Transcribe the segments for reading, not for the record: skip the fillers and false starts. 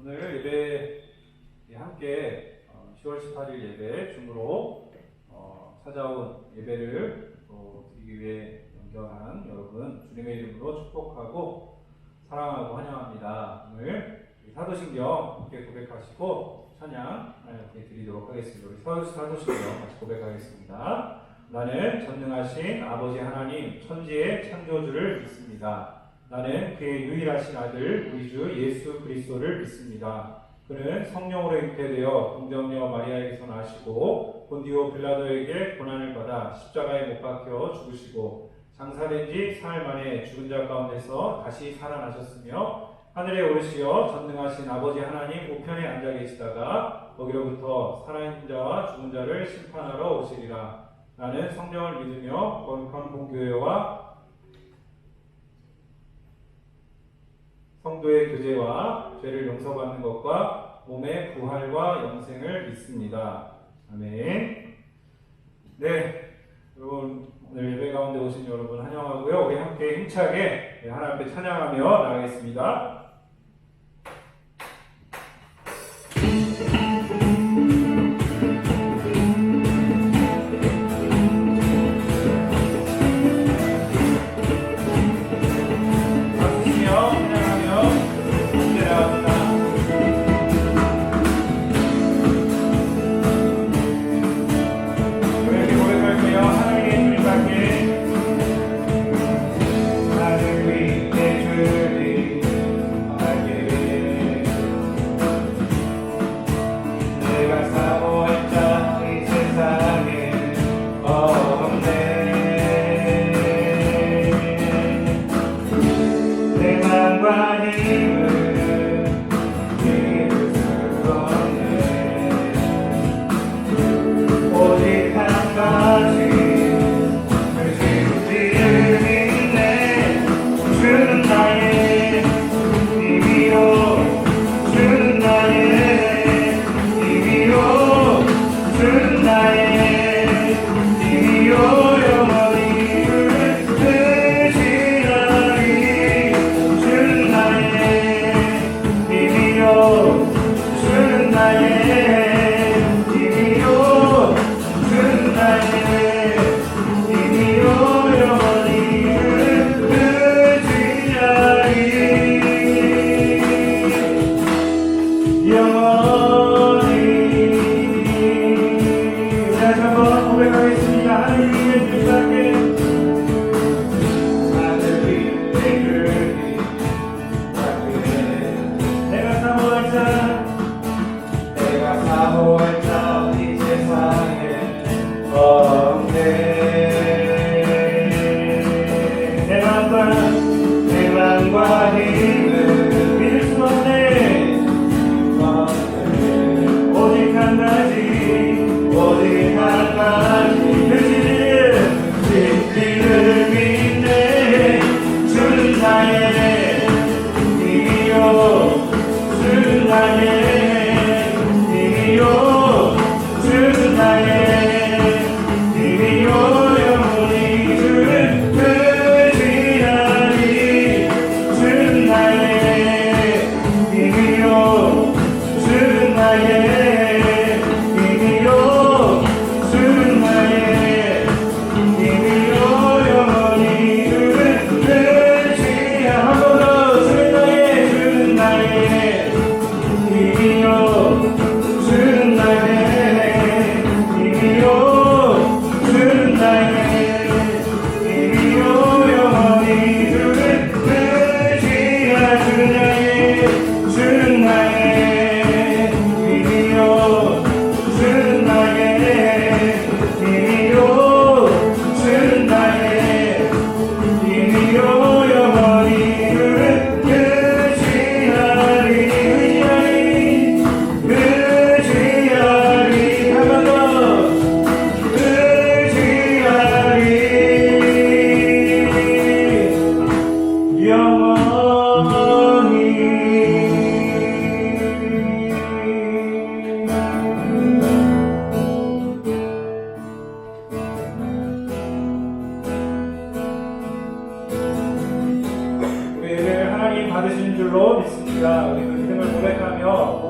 오늘 예배 함께 10월 18일 예배 줌으로 찾아온 예배를 드리기 위해 연결한 여러분 주님의 이름으로 축복하고 사랑하고 환영합니다. 오늘 사도신경 함께 고백하시고 찬양 함께 드리도록 하겠습니다. 우리 사도신경 같이 고백하겠습니다. 나는 전능하신 아버지 하나님 천지의 창조주를 믿습니다. 나는 그의 유일하신 아들 우리 주 예수 그리스도를 믿습니다. 그는 성령으로 잉태되어 동정녀 마리아에게서 나시고 본디오 빌라도에게 고난을 받아 십자가에 못 박혀 죽으시고 장사된 지 사흘 만에 죽은 자 가운데서 다시 살아나셨으며 하늘에 오르시어 전능하신 아버지 하나님 우편에 앉아 계시다가 거기로부터 살아있는 자와 죽은 자를 심판하러 오시리라. 나는 성령을 믿으며 거룩한 공교회와 성도의 교제와 죄를 용서받는 것과 몸의 부활과 영생을 믿습니다. 아멘. 네, 여러분 오늘 예배 가운데 오신 여러분 환영하고요. 우리 함께 힘차게 하나님 앞에 찬양하며 나가겠습니다. 주는 나의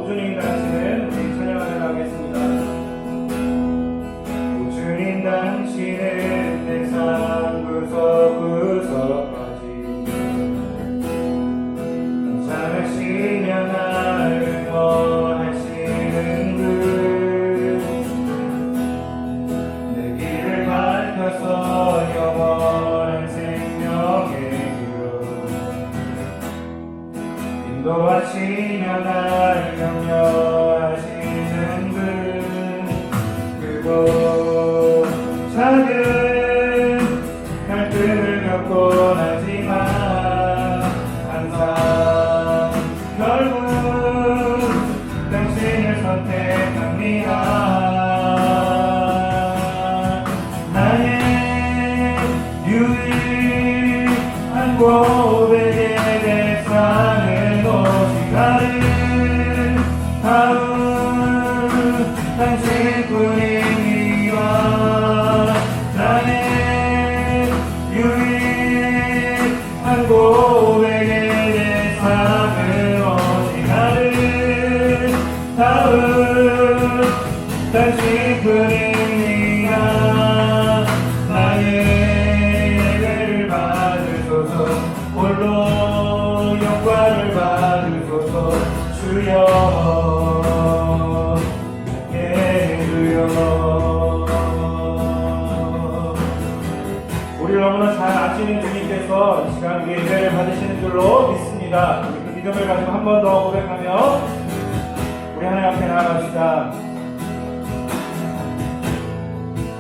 주님 당신은 우리 찬양하려 하겠습니다. 오 주님 당신은 내 삶 구석구석까지 잘하시며 나를 응원하시는 분, 내 길을 밝혀서 영원한 생명의 길로 인도하시며 나를 격려하시는 분, 그곳 작은 갈등을 겪곤 하지만 항상 결국 당신을 선택합니다. 나의 유일한 고백의 대상은 오직 아름다운 당신뿐이니와 나의 유일한 고백의 대상은 오직 아름다운 당신뿐이니라. 나의 예배를 받으소서, 홀로 영광을 받으소서. 주여 예주여. 우리 너무나 잘 아시는 주님께서 이 시간 우리 예배를 받으시는 줄로 믿습니다. 우리 그 믿음을 가지고 한 번 더 고백하며 우리 하나님 앞에 나아갑시다.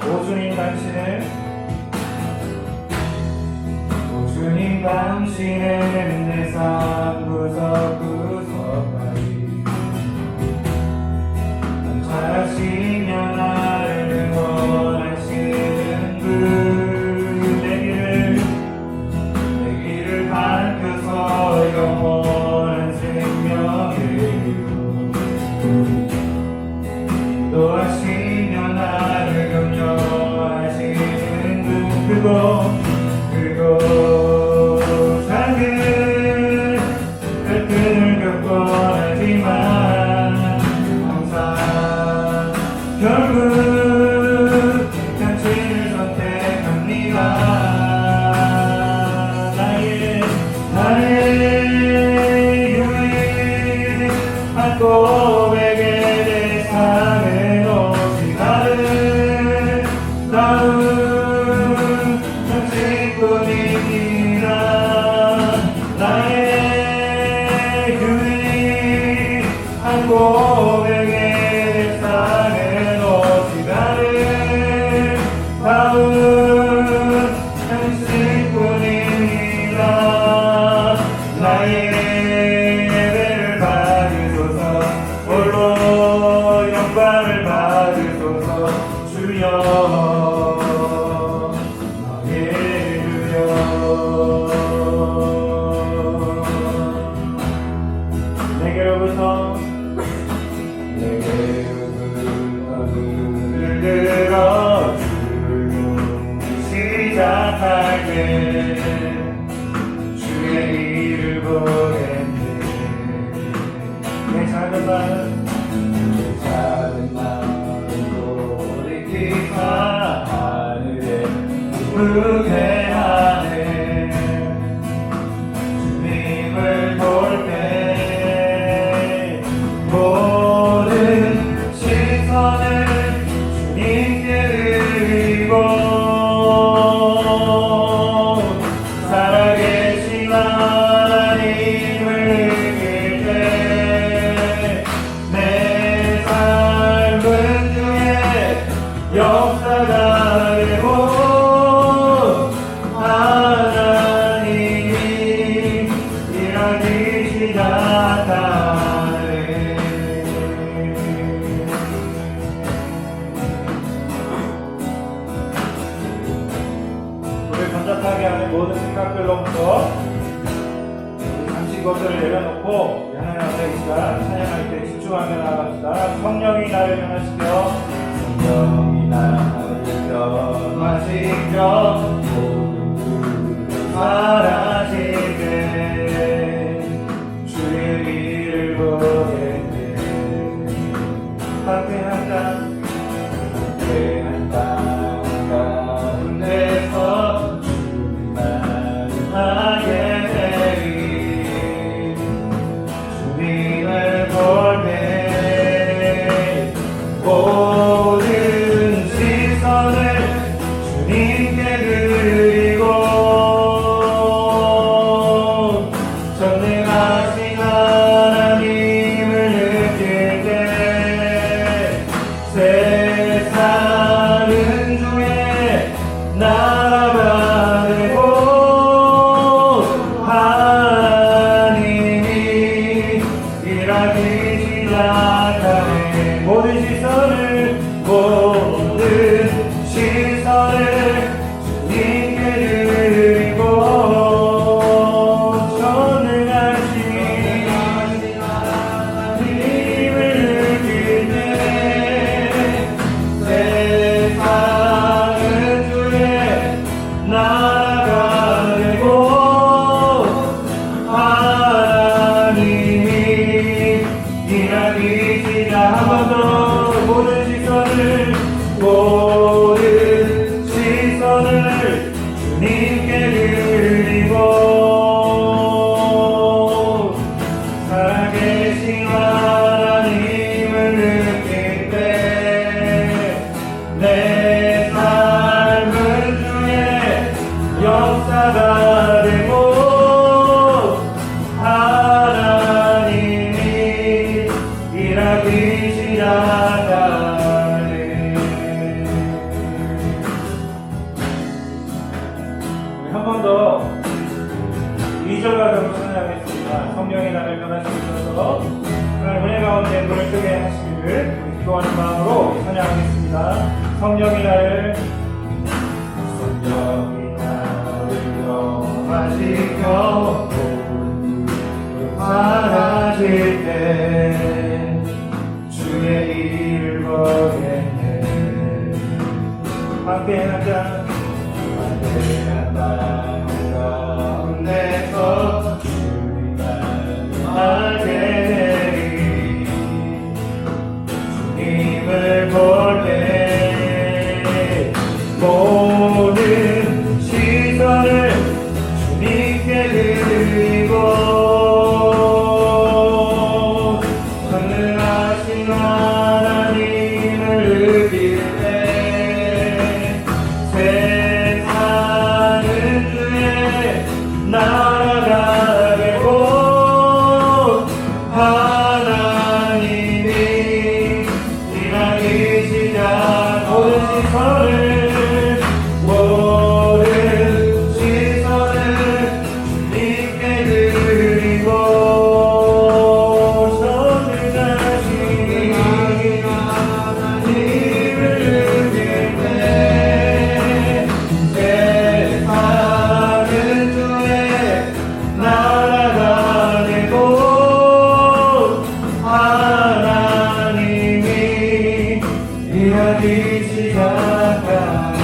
오 주님 당신은 내 삶 구석구석까지 잘하시며 나를 응원하시는 분, 내 길을 밝혀서 영원한 생명의 길로 인도하시며 나를 격려하시는 분, 그곳 작은 갈등을 겪곤 하지만 항상 결국 당신을 선택합니다. 나의 유일한 고백의 대상은 오직 아름다운 당신뿐이니라. 나의 유일한 고백의 대상은 오직 아름다운 당신뿐이니라. 나의 예배를 받으소서, 홀로 영광을 받으소서. 주여 내게로부터 눈을 들어 시작할 때 주의 일을 보겠네. 내 작은 마음으로 돌이키사 하늘에 부르게 하네. 주님을 볼 때 모든 시선을 주님께 드리고 살아계신 하나님을 느낄 때 내 삶은 주의 역사가 되고 하나님이 일하기 시작하네. 우리 번잡하게 하는 모든 생각들로부터 잠시 것들을 내려놓고 하나님 앞에 이 시간 찬양할 때 집중하며 나아갑시다. 성령이 나를 변화시켜, 성령이 나를 변화시켜 모든 사라지게 주의 길을 보겠네. 밖에 한장 가운데서 주님만 하게 되리. 주님을 볼 때 모든 시선을 주님께 드리고 전능하신 하나님을 느낄 때 세상은 주의 나라가 되고 하나님이 일하기 시작하네. 모든 시선을 주님께 드리고 전능하신 하나님을 느낄 때 세상은 주의 나라가 되고 하나님이 일하기 시작. 한 번 더 모든 시선을 주님께 드리고 살아계신 하나님을 느낄 때 내 삶은 주의 역사가 되고 하나님이 일하기 시작하네. 한 번 더 2절 가정을 찬양하겠습니다. 성령이 나를 변화시키셔서 하나님 은혜 가운데 눈을 뜨게 하시기를 기도하는 마음으로 찬양하겠습니다. 성령이 나를 변화시켜 사라질 때 주의 일을 보겠네. 함께 하자. 가운데서 주님만 하게 되리. 주님을 볼 때 모든 시선을 주님께 드리고 전능하신 하나님을 느낄 때 나라가 되고 하나님이 일하기 시작. 모든 시선을 주님께 드리고 전능하신 하나님을 느낄 때 나라가 되고 하나님이 일하기 시작하네.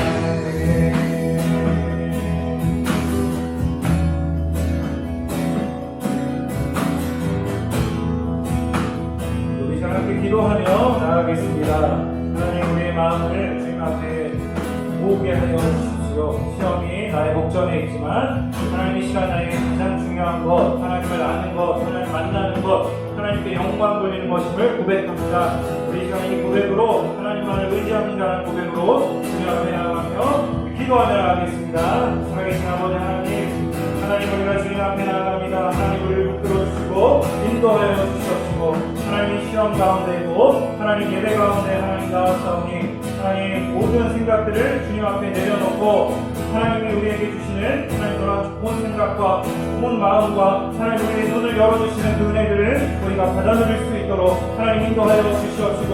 우리 함께 기도하며 나아가겠습니다. 하나님 우리의 마음을 주님 앞에 모으게 하여 주십시오. 시험이 나의 목전에 있지만 하나님 이 시간 나에게 가장 중요한 것, 하나님을 아는 것, 하나님 만나는 것, 하나님께 영광 돌리는 것임을 고백합니다. 우리 시간 이 고백으로 하나님만을 의지합니다라는 고백으로 주님 앞에 나아가며 기도하며 나가겠습니다. 살아계신 아버지 하나님 우리가 주님 앞에 나아갑니다. 하나님 우리를 붙들어 주시고 인도하여 주시옵시고 하나님 시험 가운데이고 하나님 예배 가운데 하나님 나왔사오니 하나님 모든 생각들을 주님 앞에 내려놓고 하나님이 우리에게 주시는 하나님 그런 좋은 생각과 좋은 마음과 하나님 우리의 눈을 열어주시는 그 은혜들을 우리가 받아들일 수 있도록 하나님 인도하여 주시옵시고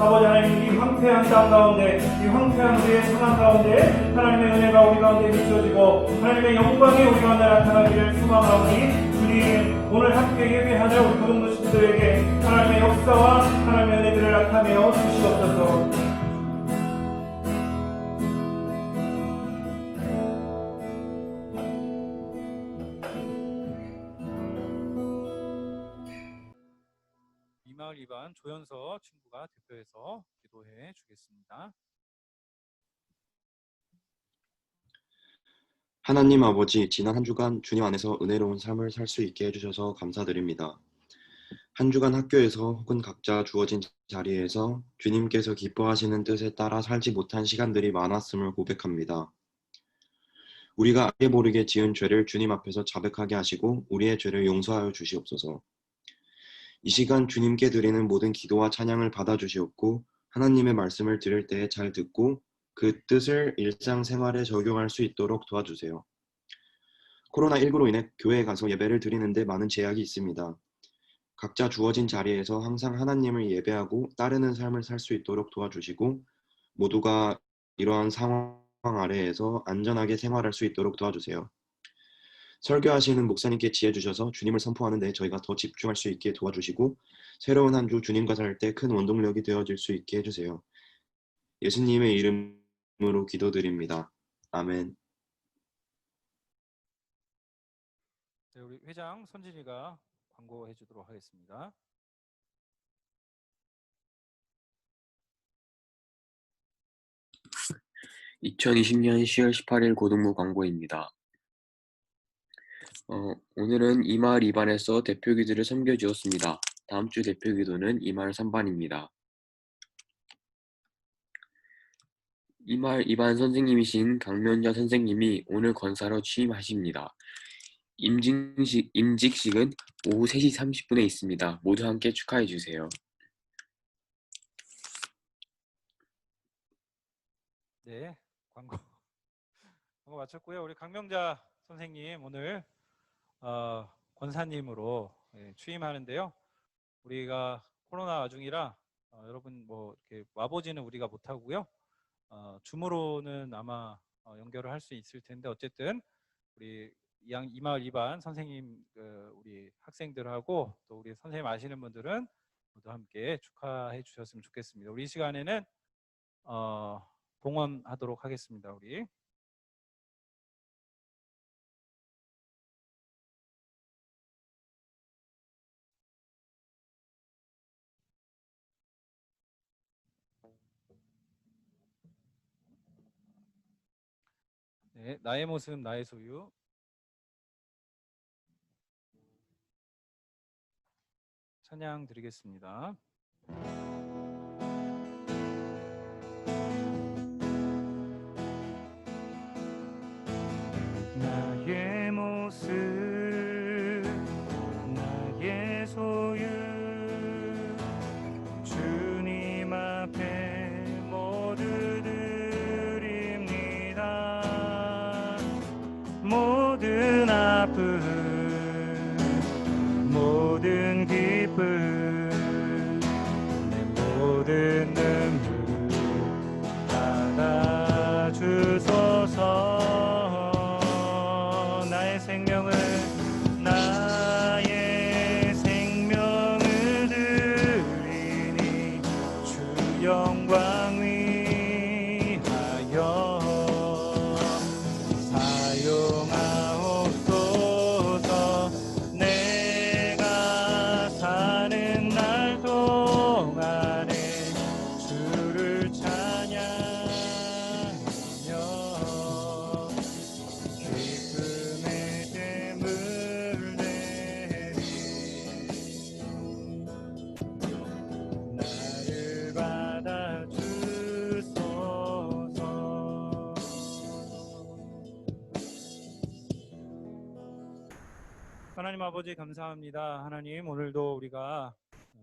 아버지 하나님 이 황폐한 땅 가운데 이 황폐한 우리의 상황 가운데 하나님의 은혜가 우리 가운데 비춰지고 하나님의 영광이 우리 가운데 나타나기를 소망하오니 주님 오늘 함께 예배하는 우리 모든 친구들에게 하나님의 역사와 하나님의 은혜들을 나타내어 주시옵소서. 이마을 2반 조연서 친구가 대표해서 기도해 주겠습니다. 하나님 아버지, 지난 한 주간 주님 안에서 은혜로운 삶을 살 수 있게 해주셔서 감사드립니다. 한 주간 학교에서 혹은 각자 주어진 자리에서 주님께서 기뻐하시는 뜻에 따라 살지 못한 시간들이 많았음을 고백합니다. 우리가 알게 모르게 지은 죄를 주님 앞에서 자백하게 하시고 우리의 죄를 용서하여 주시옵소서. 이 시간 주님께 드리는 모든 기도와 찬양을 받아주시옵고 하나님의 말씀을 들을 때에 잘 듣고 그 뜻을 일상생활에 적용할 수 있도록 도와주세요. 코로나19로 인해 교회에 가서 예배를 드리는데 많은 제약이 있습니다. 각자 주어진 자리에서 항상 하나님을 예배하고 따르는 삶을 살 수 있도록 도와주시고 모두가 이러한 상황 아래에서 안전하게 생활할 수 있도록 도와주세요. 설교하시는 목사님께 지혜 주셔서 주님을 선포하는 데 저희가 더 집중할 수 있게 도와주시고 새로운 한 주 주님과 살 때 큰 원동력이 되어질 수 있게 해주세요. 예수님의 이름으로 기도드립니다. 아멘. 네, 우리 회장 손진이가 광고해 주도록 하겠습니다. 2020년 10월 18일 고등부 광고입니다. 오늘은 이마을 2반에서 대표기도를 섬겨주었습니다. 다음 주 대표기도는 이마을 3반입니다. 이마을 2반 선생님이신 강면자 선생님이 오늘 권사로 취임하십니다. 임직식은 오후 3시 30분에 있습니다. 모두 함께 축하해 주세요. 네, 광고 마쳤고요. 우리 강명자 선생님 오늘 권사님으로 취임하는데요. 우리가 코로나 와중이라 여러분 뭐 이렇게 와보지는 우리가 못하고요. 줌으로는 아마 연결을 할 수 있을 텐데 어쨌든 우리 이마을 2반 선생님 우리 학생들하고 또 우리 선생님 아시는 분들은 모두 함께 축하해 주셨으면 좋겠습니다. 우리 이 시간에는 봉헌하도록 하겠습니다. 우리 네, 나의 모습 나의 소유 찬양 드리겠습니다. 나의 모습 나의 소유 주님 앞에 모두 드립니다. 모든 아픔 모든 기쁨 내 모든 눈물 받아주소서. 나의 생명을 드리니 주 영광 위하여 사용하옵소서. 내가 사는 날 동안에 주를 찬양하며 기쁨의 샘을 내리 나를 받아주소서. 하나님 아버지 감사합니다. 하나님 오늘도 우리가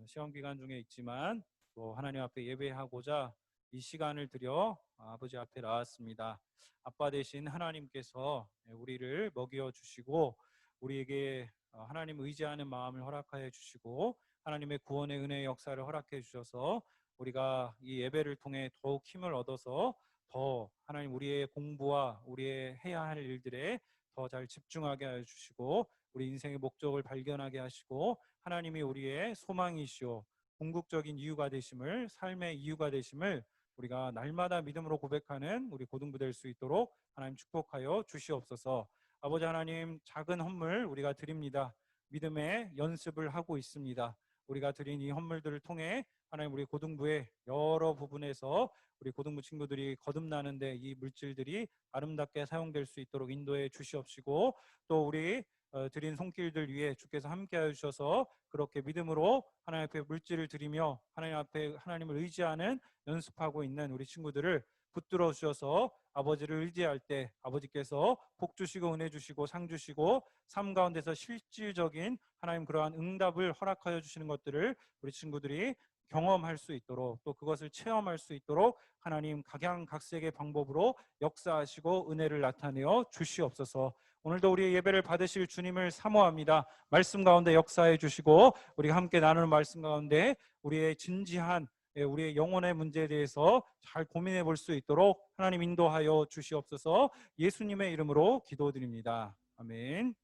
시험 기간 중에 있지만 또 하나님 앞에 예배하고자 이 시간을 들여 아버지 앞에 나왔습니다. 아빠 되신 하나님께서 우리를 먹여 주시고 우리에게 하나님 의지하는 마음을 허락하여 주시고 하나님의 구원의 은혜의 역사를 허락해 주셔서 우리가 이 예배를 통해 더욱 힘을 얻어서 더 하나님 우리의 공부와 우리의 해야 할 일들에 더 잘 집중하게 하여 주시고 우리 인생의 목적을 발견하게 하시고 하나님이 우리의 소망이시오 궁극적인 이유가 되심을 삶의 이유가 되심을 우리가 날마다 믿음으로 고백하는 우리 고등부 될 수 있도록 하나님 축복하여 주시옵소서. 아버지 하나님 작은 헌물 우리가 드립니다. 믿음의 연습을 하고 있습니다. 우리가 드린 이 헌물들을 통해 하나님 우리 고등부의 여러 부분에서 우리 고등부 친구들이 거듭나는데 이 물질들이 아름답게 사용될 수 있도록 인도해 주시옵시고, 또 우리 드린 손길들 위해 주께서 함께하여 주셔서 그렇게 믿음으로 하나님 앞에 물질을 드리며 하나님 앞에 하나님을 의지하는 연습하고 있는 우리 친구들을 붙들어 주셔서 아버지를 의지할 때 아버지께서 복 주시고 은혜 주시고 상 주시고 삶 가운데서 실질적인 하나님 그러한 응답을 허락하여 주시는 것들을 우리 친구들이 경험할 수 있도록, 또 그것을 체험할 수 있도록 하나님 각양각색의 방법으로 역사하시고 은혜를 나타내어 주시옵소서. 오늘도 우리의 예배를 받으실 주님을 사모합니다. 말씀 가운데 역사해 주시고 우리가 함께 나누는 말씀 가운데 우리의 진지한 우리의 영혼의 문제에 대해서 잘 고민해 볼 수 있도록 하나님 인도하여 주시옵소서. 예수님의 이름으로 기도드립니다. 아멘.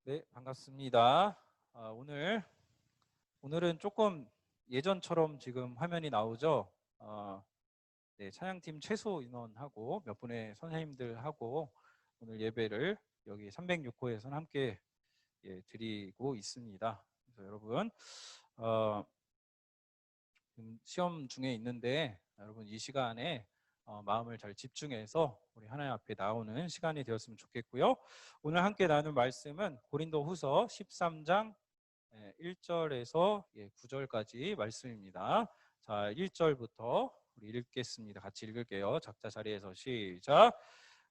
네, 반갑습니다. 오늘은 조금 예전처럼 지금 화면이 나오죠. 네, 찬양팀 최소 인원하고 몇 분의 선생님들하고 오늘 예배를 여기 306호에서는 함께 드리고 있습니다. 그래서 여러분 지금 시험 중에 있는데 여러분 이 시간에 마음을 잘 집중해서 우리 하나님 앞에 나오는 시간이 되었으면 좋겠고요. 오늘 함께 나눌 말씀은 고린도후서 13장 1절에서 9절까지 말씀입니다. 자, 1절부터 우리 읽겠습니다. 같이 읽을게요. 각자 자리에서 시작.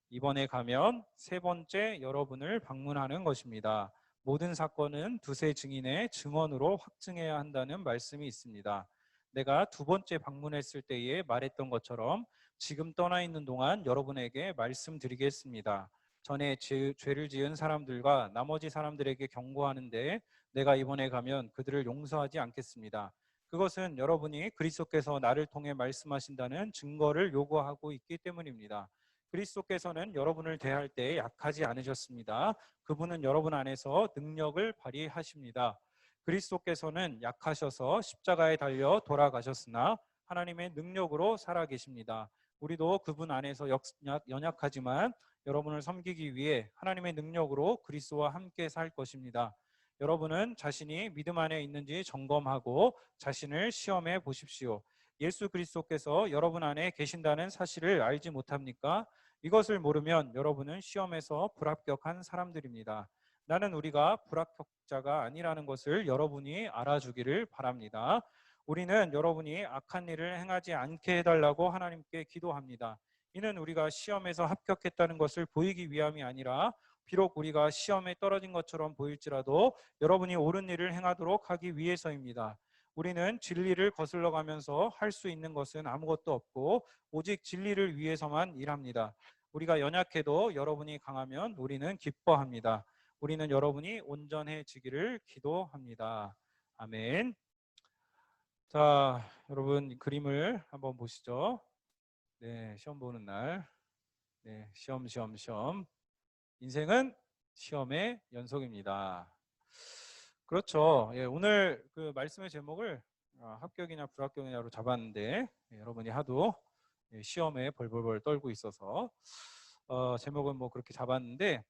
이번에 가면 세 번째 여러분을 방문하는 것입니다. 모든 사건은 두세 증인의 증언으로 확증해야 한다는 말씀이 있습니다. 내가 두 번째 방문했을 때에 말했던 것처럼 지금 떠나 있는 동안 여러분에게 말씀드리겠습니다. 전에 죄를 지은 사람들과 나머지 사람들에게 경고하는데 내가 이번에 가면 그들을 용서하지 않겠습니다. 그것은 여러분이 그리스도께서 나를 통해 말씀하신다는 증거를 요구하고 있기 때문입니다. 그리스도께서는 여러분을 대할 때 약하지 않으셨습니다. 그분은 여러분 안에서 능력을 발휘하십니다. 그리스도께서는 약하셔서 십자가에 달려 돌아가셨으나 하나님의 능력으로 살아계십니다. 우리도 그분 안에서 연약하지만 여러분을 섬기기 위해 하나님의 능력으로 그리스도와 함께 살 것입니다. 여러분은 자신이 믿음 안에 있는지 점검하고 자신을 시험해 보십시오. 예수 그리스도께서 여러분 안에 계신다는 사실을 알지 못합니까? 이것을 모르면 여러분은 시험에서 불합격한 사람들입니다. 나는 우리가 불합격자가 아니라는 것을 여러분이 알아주기를 바랍니다. 우리는 여러분이 악한 일을 행하지 않게 해달라고 하나님께 기도합니다. 이는 우리가 시험에서 합격했다는 것을 보이기 위함이 아니라 비록 우리가 시험에 떨어진 것처럼 보일지라도 여러분이 옳은 일을 행하도록 하기 위해서입니다. 우리는 진리를 거슬러 가면서 할 수 있는 것은 아무것도 없고 오직 진리를 위해서만 일합니다. 우리가 연약해도 여러분이 강하면 우리는 기뻐합니다. 우리는 여러분이 온전해지기를 기도합니다. 아멘. 자, 여러분 그림을 한번 보시죠. 네, 시험 보는 날. 네, 시험. 인생은 시험의 연속입니다. 그렇죠. 예, 오늘 그 말씀의 제목을 합격이냐 불합격이냐로 잡았는데 여러분이 하도 시험에 벌벌벌 떨고 있어서 제목은 뭐 그렇게 잡았는데,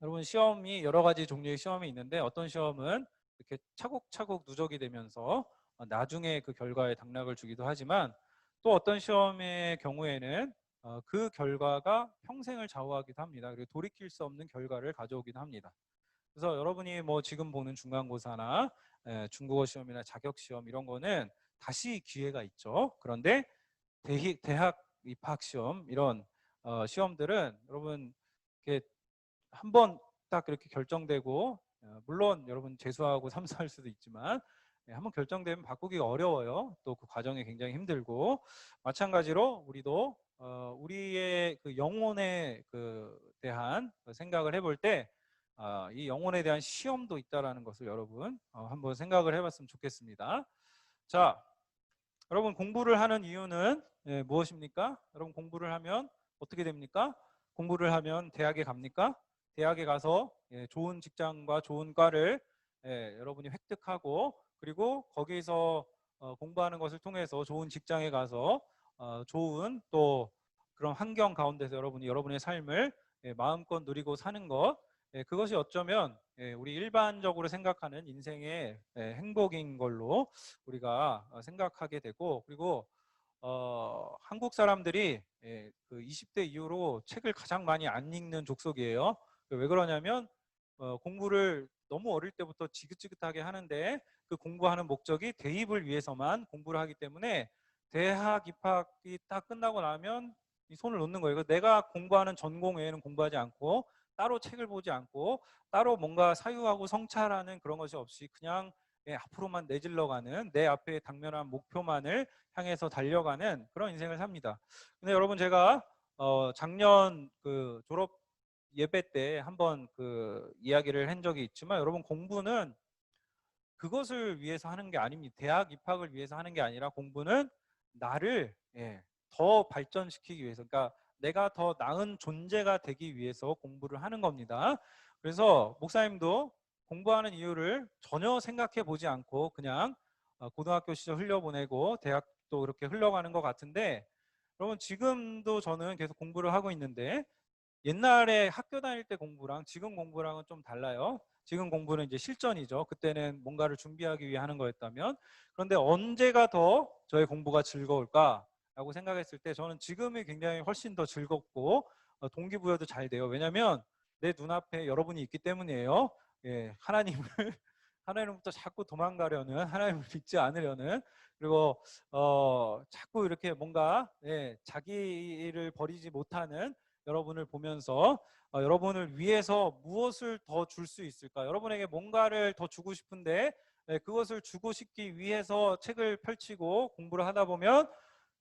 여러분 시험이 여러 가지 종류의 시험이 있는데 어떤 시험은 이렇게 차곡차곡 누적이 되면서 나중에 그 결과에 당락을 주기도 하지만, 또 어떤 시험의 경우에는 그 결과가 평생을 좌우하기도 합니다. 그리고 돌이킬 수 없는 결과를 가져오기도 합니다. 그래서 여러분이 뭐 지금 보는 중간고사나 중국어 시험이나 자격 시험 이런 거는 다시 기회가 있죠. 그런데 대학 입학 시험 이런 시험들은 여러분 이렇게 한번 딱 이렇게 결정되고, 물론 여러분 재수하고 삼수할 수도 있지만 한번 결정되면 바꾸기가 어려워요. 또 그 과정이 굉장히 힘들고, 마찬가지로 우리도 우리의 그 영혼에 대한 생각을 해볼 때 이 영혼에 대한 시험도 있다라는 것을 여러분 한번 생각을 해봤으면 좋겠습니다. 자, 여러분 공부를 하는 이유는 무엇입니까? 여러분 공부를 하면 어떻게 됩니까? 공부를 하면 대학에 갑니까? 대학에 가서 좋은 직장과 좋은 과를 여러분이 획득하고, 그리고 거기서 공부하는 것을 통해서 좋은 직장에 가서 좋은 또 그런 환경 가운데서 여러분이 여러분의 삶을 마음껏 누리고 사는 것, 그것이 어쩌면 우리 일반적으로 생각하는 인생의 행복인 걸로 우리가 생각하게 되고, 그리고 한국 사람들이 그 20대 이후로 책을 가장 많이 안 읽는 족속이에요. 왜 그러냐면 공부를 너무 어릴 때부터 지긋지긋하게 하는데 그 공부하는 목적이 대입을 위해서만 공부를 하기 때문에 대학 입학이 딱 끝나고 나면 이 손을 놓는 거예요. 내가 공부하는 전공 외에는 공부하지 않고 따로 책을 보지 않고 따로 뭔가 사유하고 성찰하는 그런 것이 없이 그냥 앞으로만 내질러가는 내 앞에 당면한 목표만을 향해서 달려가는 그런 인생을 삽니다. 근데 여러분, 제가 작년 그 졸업 예배 때 한번 그 이야기를 한 적이 있지만, 여러분, 공부는 그것을 위해서 하는 게 아닙니다. 대학 입학을 위해서 하는 게 아니라 공부는 나를 더 발전시키기 위해서, 그러니까 내가 더 나은 존재가 되기 위해서 공부를 하는 겁니다. 그래서 목사님도 공부하는 이유를 전혀 생각해 보지 않고 그냥 고등학교 시절 흘려보내고 대학도 그렇게 흘러가는 것 같은데, 여러분, 지금도 저는 계속 공부를 하고 있는데 옛날에 학교 다닐 때 공부랑 지금 공부랑은 좀 달라요. 지금 공부는 이제 실전이죠. 그때는 뭔가를 준비하기 위해 하는 거였다면. 그런데 언제가 더 저의 공부가 즐거울까라고 생각했을 때 저는 지금이 굉장히 훨씬 더 즐겁고 동기부여도 잘 돼요. 왜냐하면 내 눈앞에 여러분이 있기 때문이에요. 하나님을 하나님부터 자꾸 도망가려는, 하나님을 믿지 않으려는, 그리고 자꾸 이렇게 뭔가 자기를 버리지 못하는 여러분을 보면서 여러분을 위해서 무엇을 더 줄 수 있을까? 여러분에게 뭔가를 더 주고 싶은데 그것을 주고 싶기 위해서 책을 펼치고 공부를 하다 보면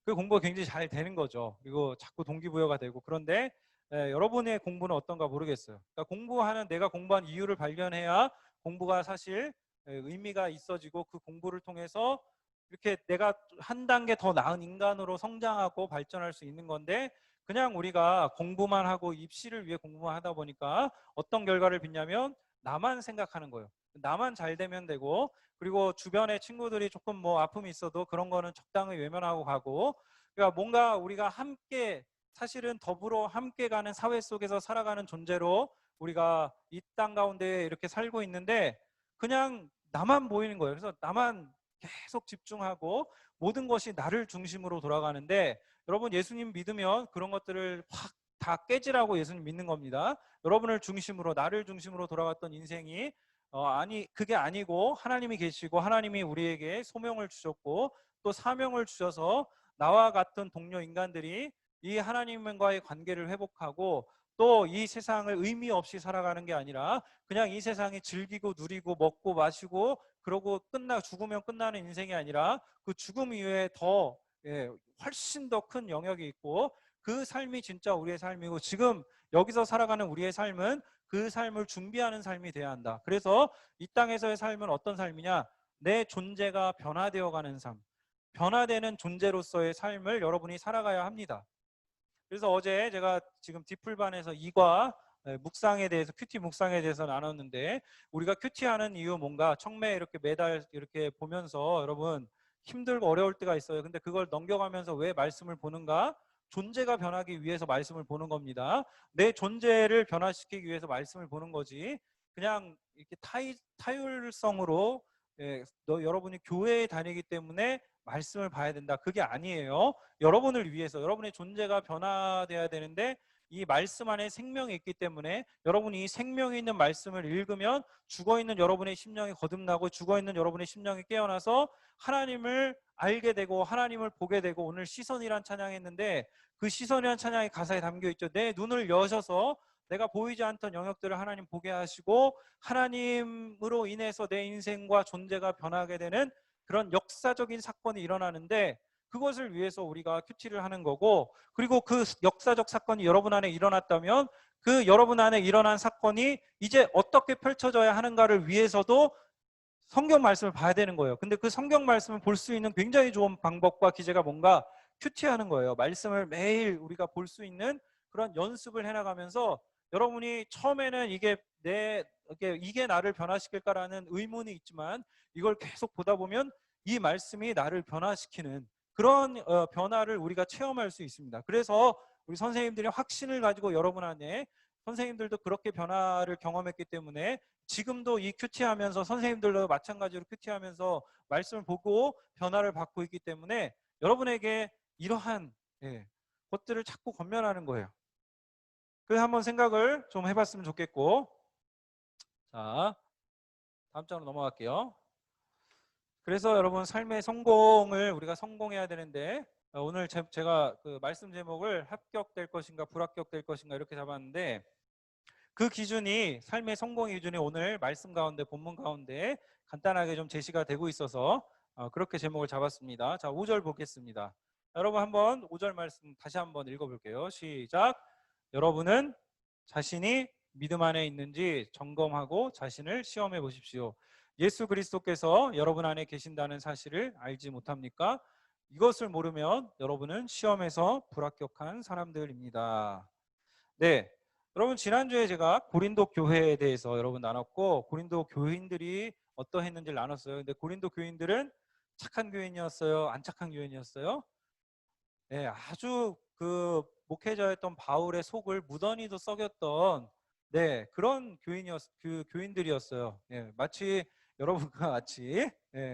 그 공부가 굉장히 잘 되는 거죠. 그리고 자꾸 동기부여가 되고. 그런데 여러분의 공부는 어떤가 모르겠어요. 그러니까 내가 공부한 이유를 발견해야 공부가 사실 의미가 있어지고, 그 공부를 통해서 이렇게 내가 한 단계 더 나은 인간으로 성장하고 발전할 수 있는 건데, 그냥 우리가 공부만 하고 입시를 위해 공부만 하다 보니까 어떤 결과를 빚냐면 나만 생각하는 거예요. 나만 잘 되면 되고, 그리고 주변에 친구들이 조금 뭐 아픔이 있어도 그런 거는 적당히 외면하고 가고, 그러니까 뭔가 우리가 함께, 사실은 더불어 함께 가는 사회 속에서 살아가는 존재로 우리가 이 땅 가운데 이렇게 살고 있는데 그냥 나만 보이는 거예요. 그래서 나만 계속 집중하고 모든 것이 나를 중심으로 돌아가는데, 여러분, 예수님 믿으면 그런 것들을 확 다 깨지라고 예수님 믿는 겁니다. 여러분을 중심으로, 나를 중심으로 돌아갔던 인생이 그게 아니고 하나님이 계시고 하나님이 우리에게 소명을 주셨고 또 사명을 주셔서 나와 같은 동료 인간들이 이 하나님과의 관계를 회복하고 또 이 세상을 의미 없이 살아가는 게 아니라 그냥 이 세상이 즐기고 누리고 먹고 마시고 그러고 죽으면 끝나는 인생이 아니라 그 죽음 이후에 더 훨씬 더 큰 영역이 있고, 그 삶이 진짜 우리의 삶이고, 지금 여기서 살아가는 우리의 삶은 그 삶을 준비하는 삶이 돼야 한다. 그래서 이 땅에서의 삶은 어떤 삶이냐? 내 존재가 변화되어가는 삶, 변화되는 존재로서의 삶을 여러분이 살아가야 합니다. 그래서 어제 제가 지금 디플반에서 이과 묵상에 대해서, 큐티 묵상에 대해서 나눴는데, 우리가 큐티하는 이유 뭔가, 청매에 이렇게 매달 이렇게 보면서 여러분 힘들고 어려울 때가 있어요. 근데 그걸 넘겨가면서 왜 말씀을 보는가? 존재가 변하기 위해서 말씀을 보는 겁니다. 내 존재를 변화시키기 위해서 말씀을 보는 거지, 그냥 이렇게 타율성으로 여러분이 교회에 다니기 때문에 말씀을 봐야 된다, 그게 아니에요. 여러분을 위해서, 여러분의 존재가 변화돼야 되는데 이 말씀 안에 생명이 있기 때문에 여러분이 이 생명이 있는 말씀을 읽으면 죽어있는 여러분의 심령이 거듭나고 죽어있는 여러분의 심령이 깨어나서 하나님을 알게 되고 하나님을 보게 되고, 오늘 시선이란 찬양했는데 그 시선이란 찬양의 가사에 담겨있죠. 내 눈을 여셔서 내가 보이지 않던 영역들을 하나님 보게 하시고 하나님으로 인해서 내 인생과 존재가 변하게 되는 그런 역사적인 사건이 일어나는데, 그것을 위해서 우리가 큐티를 하는 거고, 그리고 그 역사적 사건이 여러분 안에 일어났다면 그 여러분 안에 일어난 사건이 이제 어떻게 펼쳐져야 하는가를 위해서도 성경 말씀을 봐야 되는 거예요. 근데 그 성경 말씀을 볼 수 있는 굉장히 좋은 방법과 기제가 뭔가, 큐티하는 거예요. 말씀을 매일 우리가 볼 수 있는 그런 연습을 해나가면서 여러분이 처음에는 이게 나를 변화시킬까라는 의문이 있지만 이걸 계속 보다 보면 이 말씀이 나를 변화시키는 그런 변화를 우리가 체험할 수 있습니다. 그래서 우리 선생님들이 확신을 가지고 여러분 안에 선생님들도 그렇게 변화를 경험했기 때문에 지금도 이 큐티하면서 선생님들도 마찬가지로 큐티하면서 말씀을 보고 변화를 받고 있기 때문에 여러분에게 이러한 것들을 자꾸 건면하는 거예요. 그래서 한번 생각을 좀 해봤으면 좋겠고, 자, 다음 장으로 넘어갈게요. 그래서 여러분 삶의 성공을 우리가 성공해야 되는데 오늘 제가 그 말씀 제목을 합격될 것인가 불합격될 것인가 이렇게 잡았는데 그 기준이 삶의 성공의 기준이 오늘 말씀 가운데 본문 가운데 간단하게 좀 제시가 되고 있어서 그렇게 제목을 잡았습니다. 자, 5절 보겠습니다. 여러분 한번 5절 말씀 다시 한번 읽어볼게요. 시작. 여러분은 자신이 믿음 안에 있는지 점검하고 자신을 시험해 보십시오. 예수 그리스도께서 여러분 안에 계신다는 사실을 알지 못합니까? 이것을 모르면 여러분은 시험에서 불합격한 사람들입니다. 네, 여러분 지난주에 제가 고린도 교회에 대해서 여러분 나눴고 고린도 교인들이 어떠했는지를 나눴어요. 근데 고린도 교인들은 착한 교인이었어요? 안 착한 교인이었어요? 네, 아주 그 목회자였던 바울의 속을 무던히도 썩였던 그런 교인들이었어요. 마치 여러분과 같이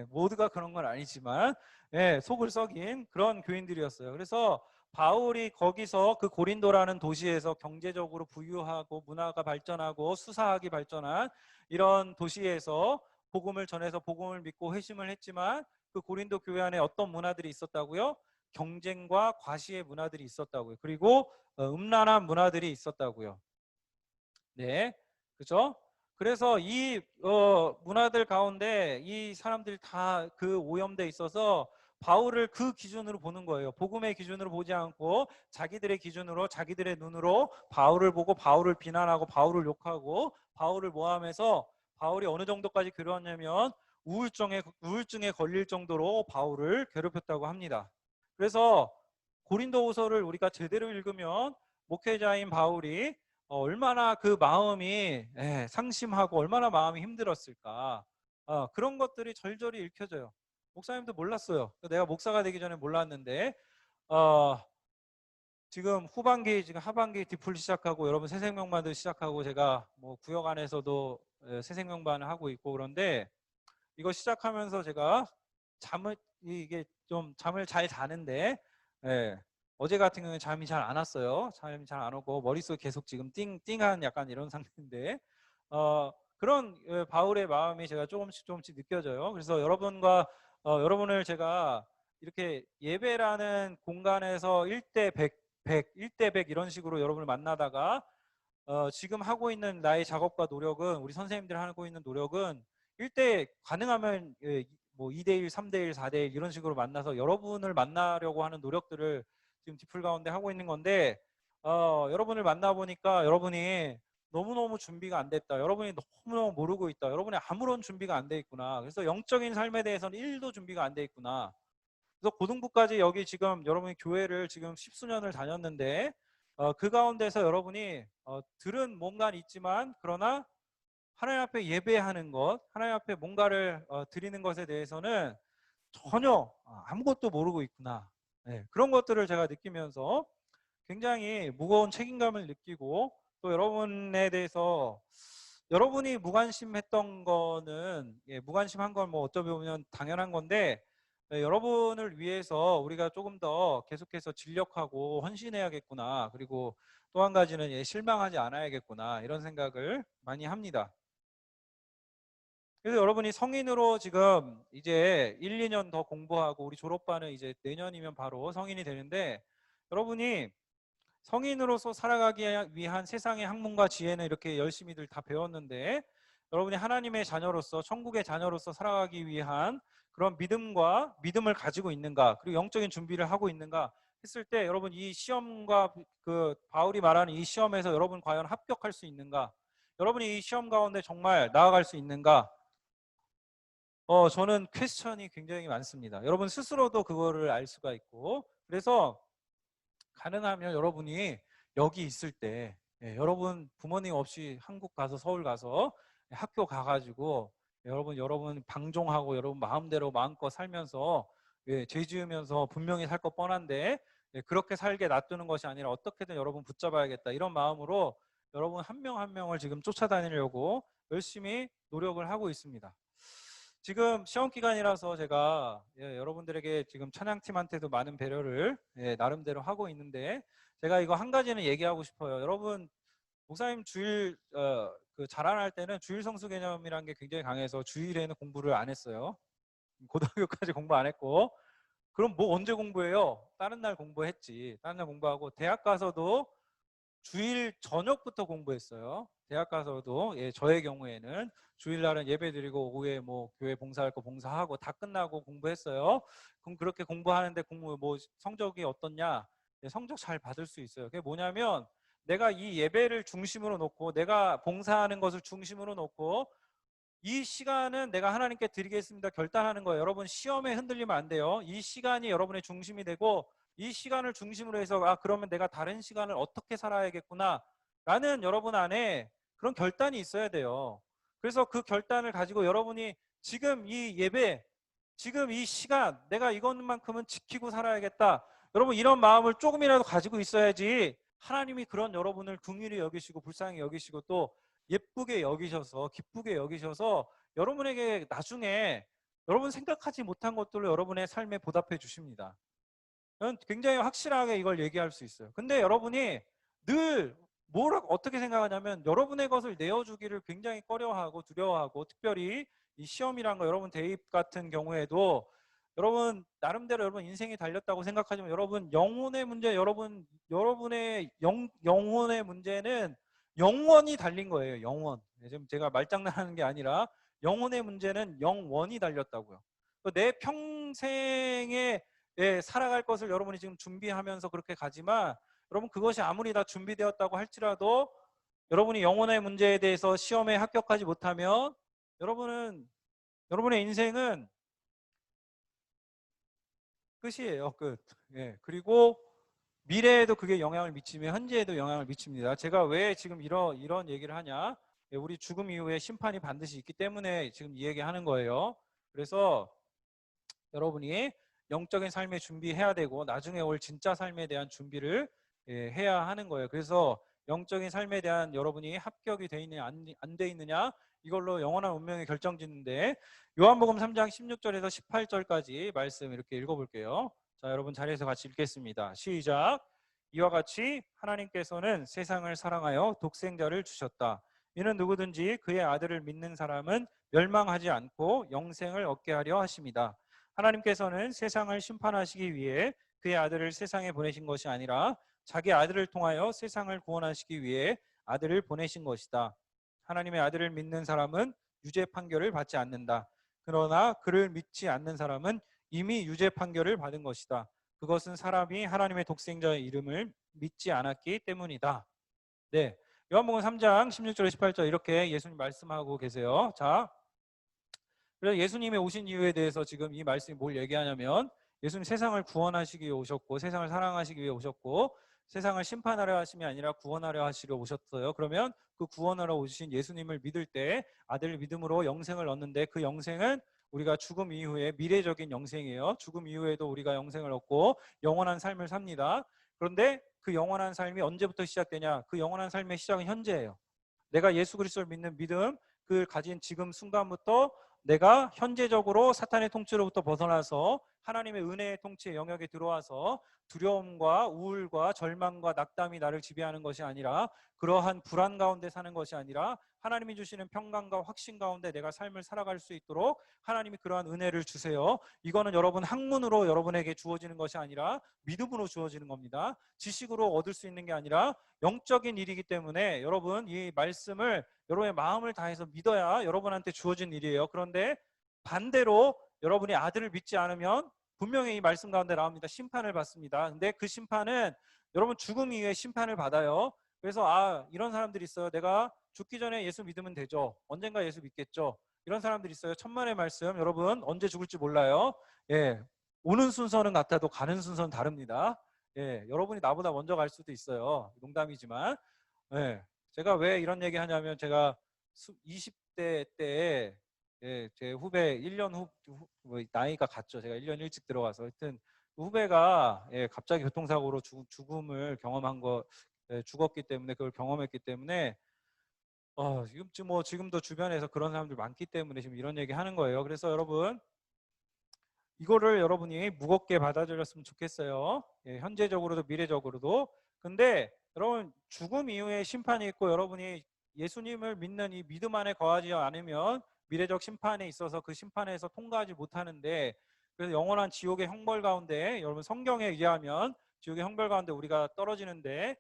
모두가 그런 건 아니지만 속을 썩인 그런 교인들이었어요. 그래서 바울이 거기서 그 고린도라는 도시에서 경제적으로 부유하고 문화가 발전하고 수사학이 발전한 이런 도시에서 복음을 전해서 복음을 믿고 회심을 했지만 그 고린도 교회 안에 어떤 문화들이 있었다고요? 경쟁과 과시의 문화들이 있었다고요. 그리고 음란한 문화들이 있었다고요. 네, 그죠? 그래서 이 문화들 가운데 이 사람들이 다 그 오염돼 있어서 바울을 그 기준으로 보는 거예요. 복음의 기준으로 보지 않고 자기들의 기준으로 자기들의 눈으로 바울을 보고 바울을 비난하고 바울을 욕하고 바울을 모함해서 바울이 어느 정도까지 괴로웠냐면 우울증에 걸릴 정도로 바울을 괴롭혔다고 합니다. 그래서 고린도후서를 우리가 제대로 읽으면 목회자인 바울이 얼마나 그 마음이 상심하고 얼마나 마음이 힘들었을까 그런 것들이 절절히 읽혀져요. 목사님도 몰랐어요. 내가 목사가 되기 전에 몰랐는데 지금 후반기 지금 하반기 디플 시작하고 여러분 새생명반도 시작하고 제가 뭐 구역 안에서도 새생명반을 하고 있고 그런데 이거 시작하면서 제가 이게 좀 잠을 잘 자는데 어제 같은 경우는 잠이 잘 안 왔어요. 잠이 잘 안 오고 머릿속에 계속 지금 띵띵한 약간 이런 상태인데 그런 바울의 마음이 제가 조금씩 느껴져요. 그래서 여러분을 제가 이렇게 예배라는 공간에서 1대 100, 1대 100 이런 식으로 여러분을 만나다가 지금 하고 있는 나의 작업과 노력은 우리 선생님들이 하고 있는 노력은 1대 가능하면 뭐 2대1, 3대1, 4대1 이런 식으로 만나서 여러분을 만나려고 하는 노력들을 지금 디플 가운데 하고 있는 건데 여러분을 만나보니까 여러분이 너무너무 준비가 안 됐다. 여러분이 너무너무 모르고 있다. 여러분이 아무런 준비가 안 돼 있구나. 그래서 영적인 삶에 대해서는 1도 준비가 안 돼 있구나. 그래서 고등부까지 여기 지금 여러분이 교회를 지금 10수년을 다녔는데 그 가운데서 여러분이 들은 뭔가는 있지만 그러나 하나님 앞에 예배하는 것, 하나님 앞에 뭔가를 드리는 것에 대해서는 전혀 아무것도 모르고 있구나. 그런 것들을 제가 느끼면서 굉장히 무거운 책임감을 느끼고 또 여러분에 대해서 여러분이 무관심했던 거는 무관심한 건 뭐 어쩌면 보면 당연한 건데 여러분을 위해서 우리가 조금 더 계속해서 진력하고 헌신해야겠구나. 그리고 또 한 가지는 실망하지 않아야겠구나. 이런 생각을 많이 합니다. 그래서 여러분이 성인으로 지금 이제 1, 2년 더 공부하고 우리 졸업반은 이제 내년이면 바로 성인이 되는데 여러분이 성인으로서 살아가기 위한 세상의 학문과 지혜는 이렇게 열심히들 다 배웠는데 여러분이 하나님의 자녀로서 천국의 자녀로서 살아가기 위한 그런 믿음을 가지고 있는가 그리고 영적인 준비를 하고 있는가 했을 때 여러분 이 시험과 그 바울이 말하는 이 시험에서 여러분 과연 합격할 수 있는가 여러분이 이 시험 가운데 정말 나아갈 수 있는가 저는 퀘스천이 굉장히 많습니다. 여러분 스스로도 그거를 알 수가 있고 그래서 가능하면 여러분이 여기 있을 때 여러분 부모님 없이 한국 가서 서울 가서 학교 가가지고 여러분 방종하고 여러분 마음대로 마음껏 살면서 죄 지으면서 분명히 살 거 뻔한데 그렇게 살게 놔두는 것이 아니라 어떻게든 여러분 붙잡아야겠다 이런 마음으로 여러분 한 명 한 명을 지금 쫓아다니려고 열심히 노력을 하고 있습니다. 지금 시험 기간이라서 제가 여러분들에게 지금 찬양팀한테도 많은 배려를 나름대로 하고 있는데 제가 이거 한 가지는 얘기하고 싶어요. 여러분 목사님 주일 그 자라날 때는 주일 성수 개념이라는 게 굉장히 강해서 주일에는 공부를 안 했어요. 고등학교까지 공부 안 했고 그럼 뭐 언제 공부해요? 다른 날 공부했지. 다른 날 공부하고 대학 가서도 주일 저녁부터 공부했어요. 대학 가서도 저의 경우에는 주일날은 예배 드리고 오후에 뭐 교회 봉사할 거 봉사하고 다 끝나고 공부했어요. 그럼 그렇게 공부하는데 공부 뭐 성적이 어떻냐? 성적 잘 받을 수 있어요. 그게 뭐냐면 내가 이 예배를 중심으로 놓고 내가 봉사하는 것을 중심으로 놓고 이 시간은 내가 하나님께 드리겠습니다 결단하는 거예요. 여러분 시험에 흔들리면 안 돼요. 이 시간이 여러분의 중심이 되고 이 시간을 중심으로 해서 그러면 내가 다른 시간을 어떻게 살아야겠구나 라는 여러분 안에 그런 결단이 있어야 돼요. 그래서 그 결단을 가지고 여러분이 지금 이 예배 지금 이 시간 내가 이것만큼은 지키고 살아야겠다. 여러분 이런 마음을 조금이라도 가지고 있어야지 하나님이 그런 여러분을 긍휼히 여기시고 불쌍히 여기시고 또 예쁘게 여기셔서 기쁘게 여기셔서 여러분에게 나중에 여러분 생각하지 못한 것들로 여러분의 삶에 보답해 주십니다. 저는 굉장히 확실하게 이걸 얘기할 수 있어요. 근데 여러분이 늘 어떻게 생각하냐면 여러분의 것을 내어주기를 굉장히 꺼려하고 두려워하고 특별히 이 시험이란 거 여러분 대입 같은 경우에도 여러분 나름대로 여러분 인생이 달렸다고 생각하지만 여러분 영혼의 문제 여러분의 영혼의 문제는 영원히 달린 거예요. 영원. 지금 제가 말장난하는 게 아니라 영혼의 문제는 영원히 달렸다고요. 내 평생에 살아갈 것을 여러분이 지금 준비하면서 그렇게 가지만 여러분 그것이 아무리 다 준비되었다고 할지라도 여러분이 영혼의 문제에 대해서 시험에 합격하지 못하면 여러분의 인생은 끝이에요. 끝. 그리고 미래에도 그게 영향을 미치며 현재에도 영향을 미칩니다. 제가 왜 지금 이런 얘기를 하냐? 우리 죽음 이후에 심판이 반드시 있기 때문에 지금 이 얘기하는 거예요. 그래서 여러분이 영적인 삶에 준비해야 되고 나중에 올 진짜 삶에 대한 준비를 해야 하는 거예요. 그래서 영적인 삶에 대한 여러분이 합격이 돼 있느냐 안 돼 있느냐 이걸로 영원한 운명이 결정짓는데 요한복음 3장 16절에서 18절까지 말씀 이렇게 읽어볼게요. 자, 여러분 자리에서 같이 읽겠습니다. 시작. 이와 같이 하나님께서는 세상을 사랑하여 독생자를 주셨다. 이는 누구든지 그의 아들을 믿는 사람은 멸망하지 않고 영생을 얻게 하려 하심이다. 하나님께서는 세상을 심판하시기 위해 그의 아들을 세상에 보내신 것이 아니라 자기 아들을 통하여 세상을 구원하시기 위해 아들을 보내신 것이다. 하나님의 아들을 믿는 사람은 유죄 판결을 받지 않는다. 그러나 그를 믿지 않는 사람은 이미 유죄 판결을 받은 것이다. 그것은 사람이 하나님의 독생자의 이름을 믿지 않았기 때문이다. 네, 요한복음 3장 16절 18절 이렇게 예수님 말씀하고 계세요. 자, 그래서 예수님의 오신 이유에 대해서 지금 이 말씀이 뭘 얘기하냐면 예수님 세상을 구원하시기 위해 오셨고 세상을 사랑하시기 위해 오셨고 세상을 심판하려 하심이 아니라 구원하려 하시려 오셨어요. 그러면 그 구원하러 오신 예수님을 믿을 때 아들 믿음으로 영생을 얻는데 그 영생은 우리가 죽음 이후에 미래적인 영생이에요. 죽음 이후에도 우리가 영생을 얻고 영원한 삶을 삽니다. 그런데 그 영원한 삶이 언제부터 시작되냐? 그 영원한 삶의 시작은 현재예요. 내가 예수 그리스도를 믿는 믿음, 그 가진 지금 순간부터 내가 현재적으로 사탄의 통치로부터 벗어나서 하나님의 은혜의 통치의 영역에 들어와서 두려움과 우울과 절망과 낙담이 나를 지배하는 것이 아니라 그러한 불안 가운데 사는 것이 아니라 하나님이 주시는 평강과 확신 가운데 내가 삶을 살아갈 수 있도록 하나님이 그러한 은혜를 주세요. 이거는 여러분 학문으로 여러분에게 주어지는 것이 아니라 믿음으로 주어지는 겁니다. 지식으로 얻을 수 있는 게 아니라 영적인 일이기 때문에 여러분 이 말씀을 여러분의 마음을 다해서 믿어야 여러분한테 주어진 일이에요. 그런데 반대로 여러분이 아들을 믿지 않으면 분명히 이 말씀 가운데 나옵니다. 심판을 받습니다. 근데 그 심판은 여러분 죽음 이후에 심판을 받아요. 그래서 이런 사람들이 있어요. 내가 죽기 전에 예수 믿으면 되죠. 언젠가 예수 믿겠죠. 이런 사람들이 있어요. 천만의 말씀 여러분 언제 죽을지 몰라요. 오는 순서는 같아도 가는 순서는 다릅니다. 여러분이 나보다 먼저 갈 수도 있어요. 농담이지만 제가 왜 이런 얘기 하냐면 제가 20대 때 예, 제 후배 1년 뭐 나이가 같죠. 제가 1년 일찍 들어가서 하여튼 후배가 예, 갑자기 교통사고로 죽음을 경험한 거 예, 죽었기 때문에 그걸 경험했기 때문에 지금도 주변에서 그런 사람들 많기 때문에 지금 이런 얘기 하는 거예요. 그래서 여러분 이거를 여러분이 무겁게 받아들였으면 좋겠어요. 예, 현재적으로도 미래적으로도. 근데 여러분 죽음 이후에 심판이 있고 여러분이 예수님을 믿는 이 믿음 안에 거하지 않으면 미래적 심판에 있어서 그 심판에서 통과하지 못하는데 그래서 영원한 지옥의 형벌 가운데 여러분 성경에 의하면 지옥의 형벌 가운데 우리가 떨어지는데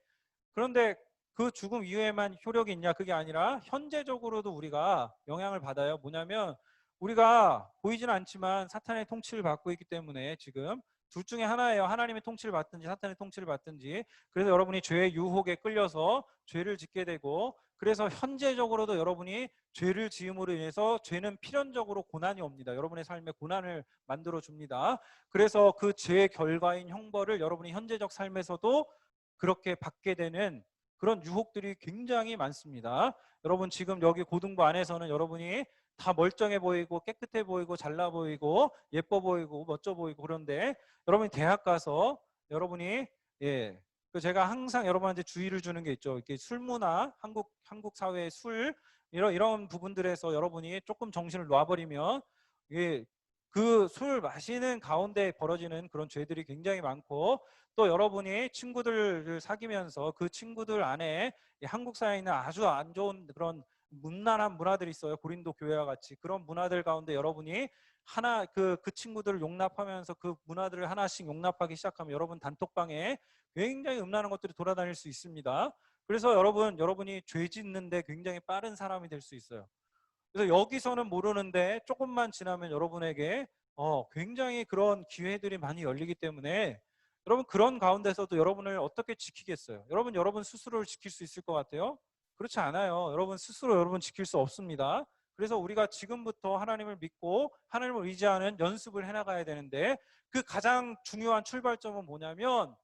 그런데 그 죽음 이후에만 효력이 있냐? 그게 아니라 현재적으로도 우리가 영향을 받아요. 뭐냐면 우리가 보이지는 않지만 사탄의 통치를 받고 있기 때문에 지금 둘 중에 하나예요. 하나님의 통치를 받든지 사탄의 통치를 받든지. 그래서 여러분이 죄의 유혹에 끌려서 죄를 짓게 되고 그래서 현재적으로도 여러분이 죄를 지음으로 인해서 죄는 필연적으로 고난이 옵니다. 여러분의 삶에 고난을 만들어 줍니다. 그래서 그 죄의 결과인 형벌을 여러분이 현재적 삶에서도 그렇게 받게 되는 그런 유혹들이 굉장히 많습니다. 여러분 지금 여기 고등부 안에서는 여러분이 다 멀쩡해 보이고 깨끗해 보이고 잘나 보이고 예뻐 보이고 멋져 보이고 그런데 여러분이 대학 가서 여러분이 제가 항상 여러분한테 주의를 주는 게 있죠. 이렇게 술 문화, 한국 사회의 술 이런 부분들에서 여러분이 조금 정신을 놔버리면 그 술 마시는 가운데 벌어지는 그런 죄들이 굉장히 많고 또 여러분이 친구들을 사귀면서 그 친구들 안에 한국 사회에 있는 아주 안 좋은 그런 문란한 문화들이 있어요. 고린도 교회와 같이 그런 문화들 가운데 여러분이 하나 그 친구들을 용납하면서 그 문화들을 하나씩 용납하기 시작하면 여러분 단톡방에 굉장히 음란한 것들이 돌아다닐 수 있습니다. 그래서 여러분이 죄 짓는데 굉장히 빠른 사람이 될 수 있어요. 그래서 여기서는 모르는데 조금만 지나면 여러분에게 굉장히 그런 기회들이 많이 열리기 때문에 여러분 그런 가운데서도 여러분을 어떻게 지키겠어요? 여러분 스스로를 지킬 수 있을 것 같아요? 그렇지 않아요. 여러분 스스로 여러분 지킬 수 없습니다. 그래서 우리가 지금부터 하나님을 믿고 하나님을 의지하는 연습을 해나가야 되는데 그 가장 중요한 출발점은 뭐냐면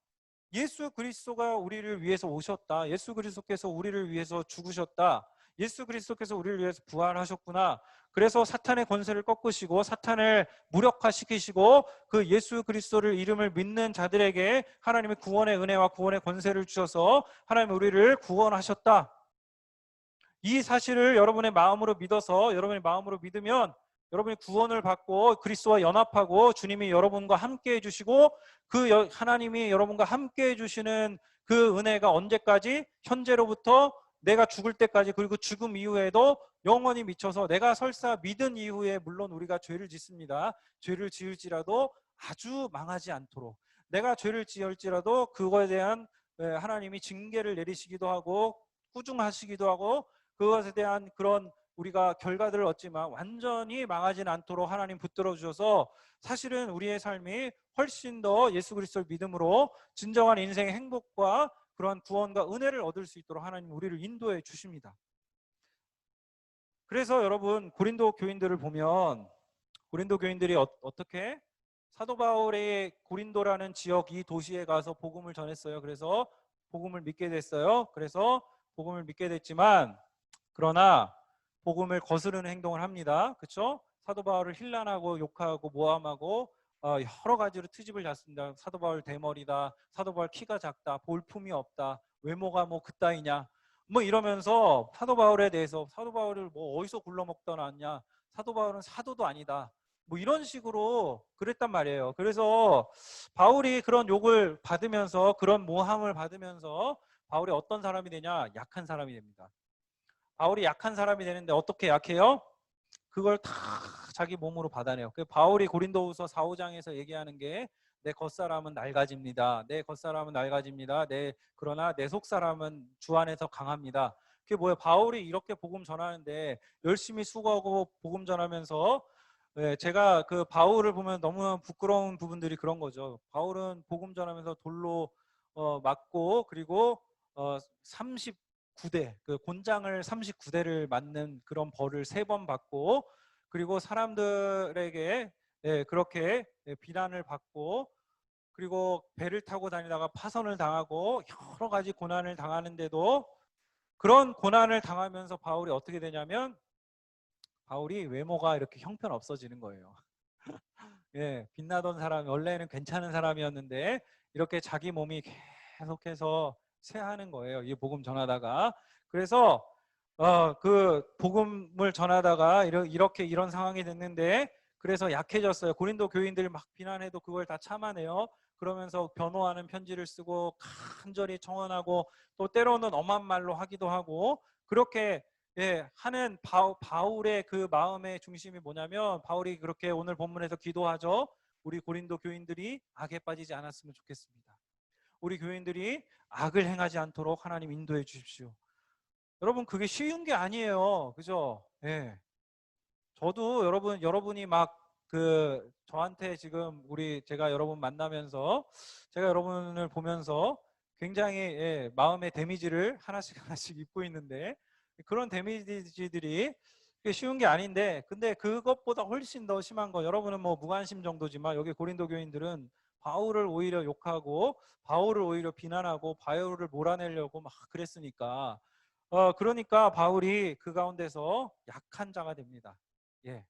예수 그리스도가 우리를 위해서 오셨다. 예수 그리스도께서 우리를 위해서 죽으셨다. 예수 그리스도께서 우리를 위해서 부활하셨구나. 그래서 사탄의 권세를 꺾으시고 사탄을 무력화시키시고 그 예수 그리스도를 이름을 믿는 자들에게 하나님의 구원의 은혜와 구원의 권세를 주셔서 하나님 우리를 구원하셨다. 이 사실을 여러분의 마음으로 믿어서 여러분의 마음으로 믿으면 여러분이 구원을 받고 그리스도와 연합하고 주님이 여러분과 함께 해주시고 그 하나님이 여러분과 함께 해주시는 그 은혜가 언제까지? 현재로부터 내가 죽을 때까지 그리고 죽음 이후에도 영원히 미쳐서 내가 설사 믿은 이후에 물론 우리가 죄를 짓습니다. 죄를 지을지라도 아주 망하지 않도록 내가 죄를 지을지라도 그거에 대한 하나님이 징계를 내리시기도 하고 꾸중하시기도 하고 그것에 대한 그런 우리가 결과들을 얻지만 완전히 망하지는 않도록 하나님 붙들어 주셔서 사실은 우리의 삶이 훨씬 더 예수 그리스도를 믿음으로 진정한 인생의 행복과 그러한 구원과 은혜를 얻을 수 있도록 하나님 우리를 인도해 주십니다. 그래서 여러분 고린도 교인들을 보면 고린도 교인들이 어떻게 사도 바울의 고린도라는 지역 이 도시에 가서 복음을 전했어요. 그래서 복음을 믿게 됐어요. 그래서 복음을 믿게 됐지만 그러나 복음을 거스르는 행동을 합니다. 그렇죠? 사도 바울을 힐난하고 욕하고 모함하고 여러 가지로 트집을 잡습니다. 사도 바울 대머리다. 사도 바울 키가 작다. 볼품이 없다. 외모가 뭐 그따위냐. 뭐 이러면서 사도 바울에 대해서 사도 바울을 뭐 어디서 굴러먹다 놨냐. 사도 바울은 사도도 아니다. 뭐 이런 식으로 그랬단 말이에요. 그래서 바울이 그런 욕을 받으면서 그런 모함을 받으면서 바울이 어떤 사람이 되냐? 약한 사람이 됩니다. 바울이 약한 사람이 되는데 어떻게 약해요? 그걸 다 자기 몸으로 받아내요. 그 바울이 고린도후서 4, 5장에서 얘기하는 게 내 겉사람은 낡아집니다. 내 겉사람은 낡아집니다. 그러나 내 속사람은 주 안에서 강합니다. 그게 뭐예요? 바울이 이렇게 복음 전하는데 열심히 수고하고 복음 전하면서 제가 그 바울을 보면 너무 부끄러운 부분들이 그런 거죠. 바울은 복음 전하면서 돌로 맞고 그리고 39대 그 곤장을 39대를 맞는 그런 벌을 3번 받고 그리고 사람들에게 그렇게 비난을 받고 그리고 배를 타고 다니다가 파선을 당하고 여러 가지 고난을 당하는데도 그런 고난을 당하면서 바울이 어떻게 되냐면 바울이 외모가 이렇게 형편없어지는 거예요. 예, 빛나던 사람이 원래는 괜찮은 사람이었는데 이렇게 자기 몸이 계속해서 쇠하는 거예요. 이 복음 전하다가. 그래서 그 복음을 전하다가 이렇게 이런 상황이 됐는데 그래서 약해졌어요. 고린도 교인들이 막 비난해도 그걸 다 참아내요. 그러면서 변호하는 편지를 쓰고 간절히 청원하고 또 때로는 엄한 말로 하기도 하고 그렇게 하는 바울의 그 마음의 중심이 뭐냐면 바울이 그렇게 오늘 본문에서 기도하죠. 우리 고린도 교인들이 악에 빠지지 않았으면 좋겠습니다. 우리 교인들이 악을 행하지 않도록 하나님 인도해 주십시오. 여러분 그게 쉬운 게 아니에요. 그죠? 예. 저도 여러분이 막 저한테 지금 제가 여러분 만나면서 제가 여러분을 보면서 굉장히 마음의 데미지를 하나씩 입고 있는데 그런 데미지들이 쉬운 게 아닌데 근데 그것보다 훨씬 더 심한 거 여러분은 뭐 무관심 정도지만 여기 고린도 교인들은 바울을 오히려 욕하고 바울을 오히려 비난하고 바울을 몰아내려고 막 그랬으니까 그러니까 바울이 그 가운데서 약한 자가 됩니다. 예.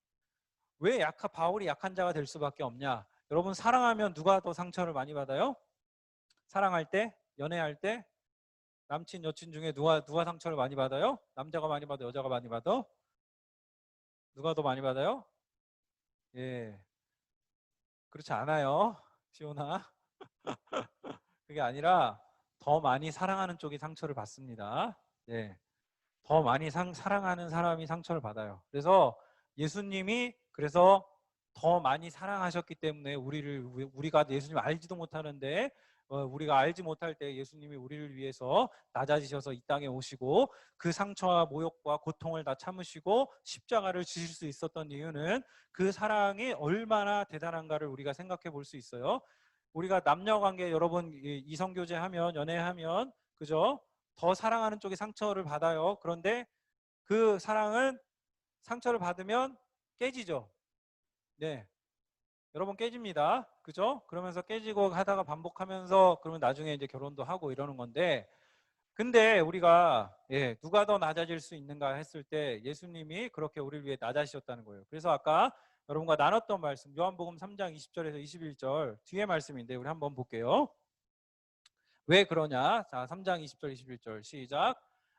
왜 바울이 약한 자가 될 수밖에 없냐? 여러분 사랑하면 누가 더 상처를 많이 받아요? 사랑할 때, 연애할 때, 남친 여친 중에 누가 상처를 많이 받아요? 남자가 많이 받아, 여자가 많이 받아? 누가 더 많이 받아요? 예, 그렇지 않아요, 시온아. 그게 아니라 더 많이 사랑하는 쪽이 상처를 받습니다. 예, 더 많이 사랑하는 사람이 상처를 받아요. 그래서 예수님이 더 많이 사랑하셨기 때문에 우리가 예수님 알지도 못하는데 우리가 알지 못할 때 예수님이 우리를 위해서 낮아지셔서 이 땅에 오시고 그 상처와 모욕과 고통을 다 참으시고 십자가를 지실 수 있었던 이유는 그 사랑이 얼마나 대단한가를 우리가 생각해 볼 수 있어요. 우리가 남녀관계 여러분 이성교제 하면 연애하면 그죠? 더 사랑하는 쪽이 상처를 받아요. 그런데 그 사랑은 상처를 받으면 깨지죠. 네, 여러분 깨집니다. 그죠? 그러면서 깨지고 하다가 반복하면서 그러면 나중에 이제 결혼도 하고 이러는 건데 근데 우리가 누가 더 낮아질 수 있는가 했을 때 예수님이 그렇게 우리를 위해 낮아지셨다는 거예요. 그래서 아까 여러분과 나눴던 말씀 요한복음 3장 20절에서 21절 뒤에 말씀인데 우리 한번 볼게요. 왜 그러냐? 자, 3장 20절 21절 시작.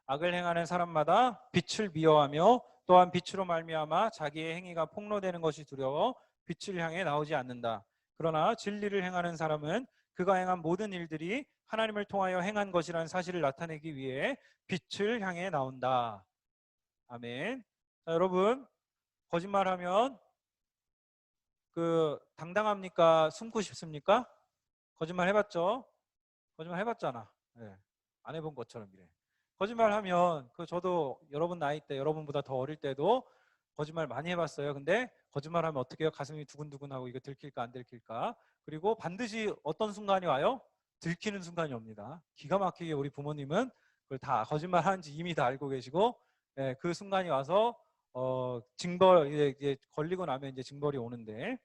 악을 행하는 사람마다 빛을 미워하며 또한 빛으로 말미암아 자기의 행위가 폭로되는 것이 두려워 빛을 향해 나오지 않는다. 그러나 진리를 행하는 사람은 그가 행한 모든 일들이 하나님을 통하여 행한 것이라는 사실을 나타내기 위해 빛을 향해 나온다. 아멘. 자, 여러분 거짓말하면 당당합니까? 숨고 싶습니까? 거짓말 해봤죠? 거짓말 해봤잖아. 안 해본 것처럼 이래. 거짓말하면 저도 여러분 나이 때 여러분보다 더 어릴 때도 거짓말 많이 해봤어요. 근데 거짓말하면 어떻게 해요? 가슴이 두근두근하고 이거 들킬까 안 들킬까. 그리고 반드시 어떤 순간이 와요? 들키는 순간이 옵니다. 기가 막히게 우리 부모님은 그걸 다 거짓말하는지 이미 다 알고 계시고 그 순간이 와서 징벌 이제 걸리고 나면 이제 징벌이 오는데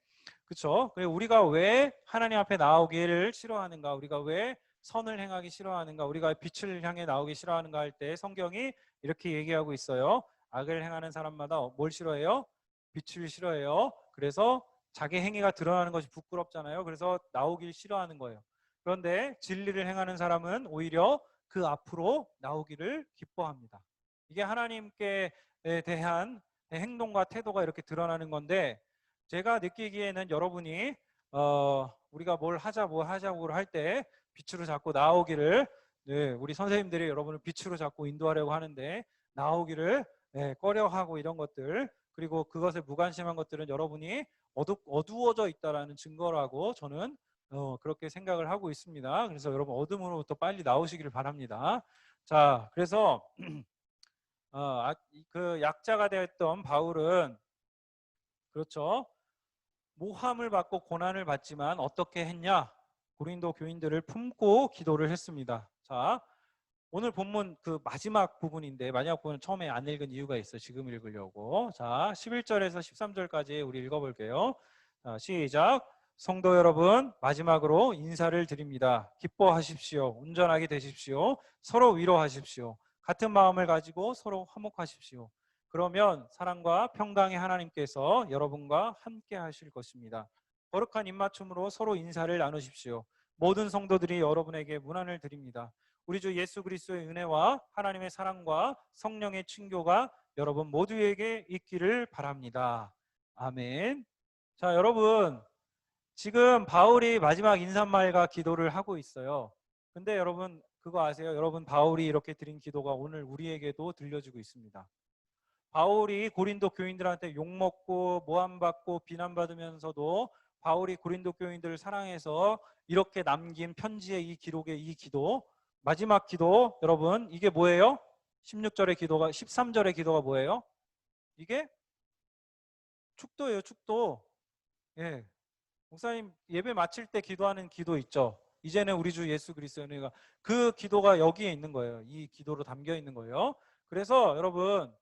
그렇죠? 우리가 왜 하나님 앞에 나오기를 싫어하는가? 우리가 왜 선을 행하기 싫어하는가? 우리가 빛을 향해 나오기 싫어하는가 할 때 성경이 이렇게 얘기하고 있어요. 악을 행하는 사람마다 뭘 싫어해요? 빛을 싫어해요. 그래서 자기 행위가 드러나는 것이 부끄럽잖아요. 그래서 나오길 싫어하는 거예요. 그런데 진리를 행하는 사람은 오히려 그 앞으로 나오기를 기뻐합니다. 이게 하나님께 대한 행동과 태도가 이렇게 드러나는 건데 제가 느끼기에는 여러분이 우리가 뭘 하자고 할 때 빛으로 자꾸 나오기를 우리 선생님들이 여러분을 빛으로 자꾸 인도하려고 하는데 나오기를 꺼려하고 이런 것들 그리고 그것에 무관심한 것들은 여러분이 어두워져 있다라는 증거라고 저는 그렇게 생각을 하고 있습니다. 그래서 여러분 어둠으로부터 빨리 나오시기를 바랍니다. 자, 그래서 그 약자가 되었던 바울은 그렇죠. 모함을 받고 고난을 받지만 어떻게 했냐? 고린도 교인들을 품고 기도를 했습니다. 자, 오늘 본문 마지막 부분인데 마지막 부분은 처음에 안 읽은 이유가 있어요. 지금 읽으려고. 자, 11절에서 13절까지 우리 읽어볼게요. 자, 시작. 성도 여러분, 마지막으로 인사를 드립니다. 기뻐하십시오. 온전하게 되십시오. 서로 위로하십시오. 같은 마음을 가지고 서로 화목하십시오. 그러면 사랑과 평강의 하나님께서 여러분과 함께 하실 것입니다. 거룩한 입맞춤으로 서로 인사를 나누십시오. 모든 성도들이 여러분에게 문안을 드립니다. 우리 주 예수 그리스도의 은혜와 하나님의 사랑과 성령의 친교가 여러분 모두에게 있기를 바랍니다. 아멘. 자, 여러분, 지금 바울이 마지막 인사말과 기도를 하고 있어요. 근데 여러분 그거 아세요? 여러분, 바울이 이렇게 드린 기도가 오늘 우리에게도 들려주고 있습니다. 바울이 고린도 교인들한테 욕먹고 모함받고 비난받으면서도 바울이 고린도 교인들을 사랑해서 이렇게 남긴 편지의 이 기록의 이 기도, 마지막 기도, 여러분 이게 뭐예요? 16절의 기도가, 13절의 기도가 뭐예요? 이게 축도예요. 축도. 예, 목사님 예배 마칠 때 기도하는 기도 있죠. 이제는 우리 주 예수 그리스도의 은혜가, 그 기도가 여기에 있는 거예요. 이 기도로 담겨 있는 거예요. 그래서 여러분,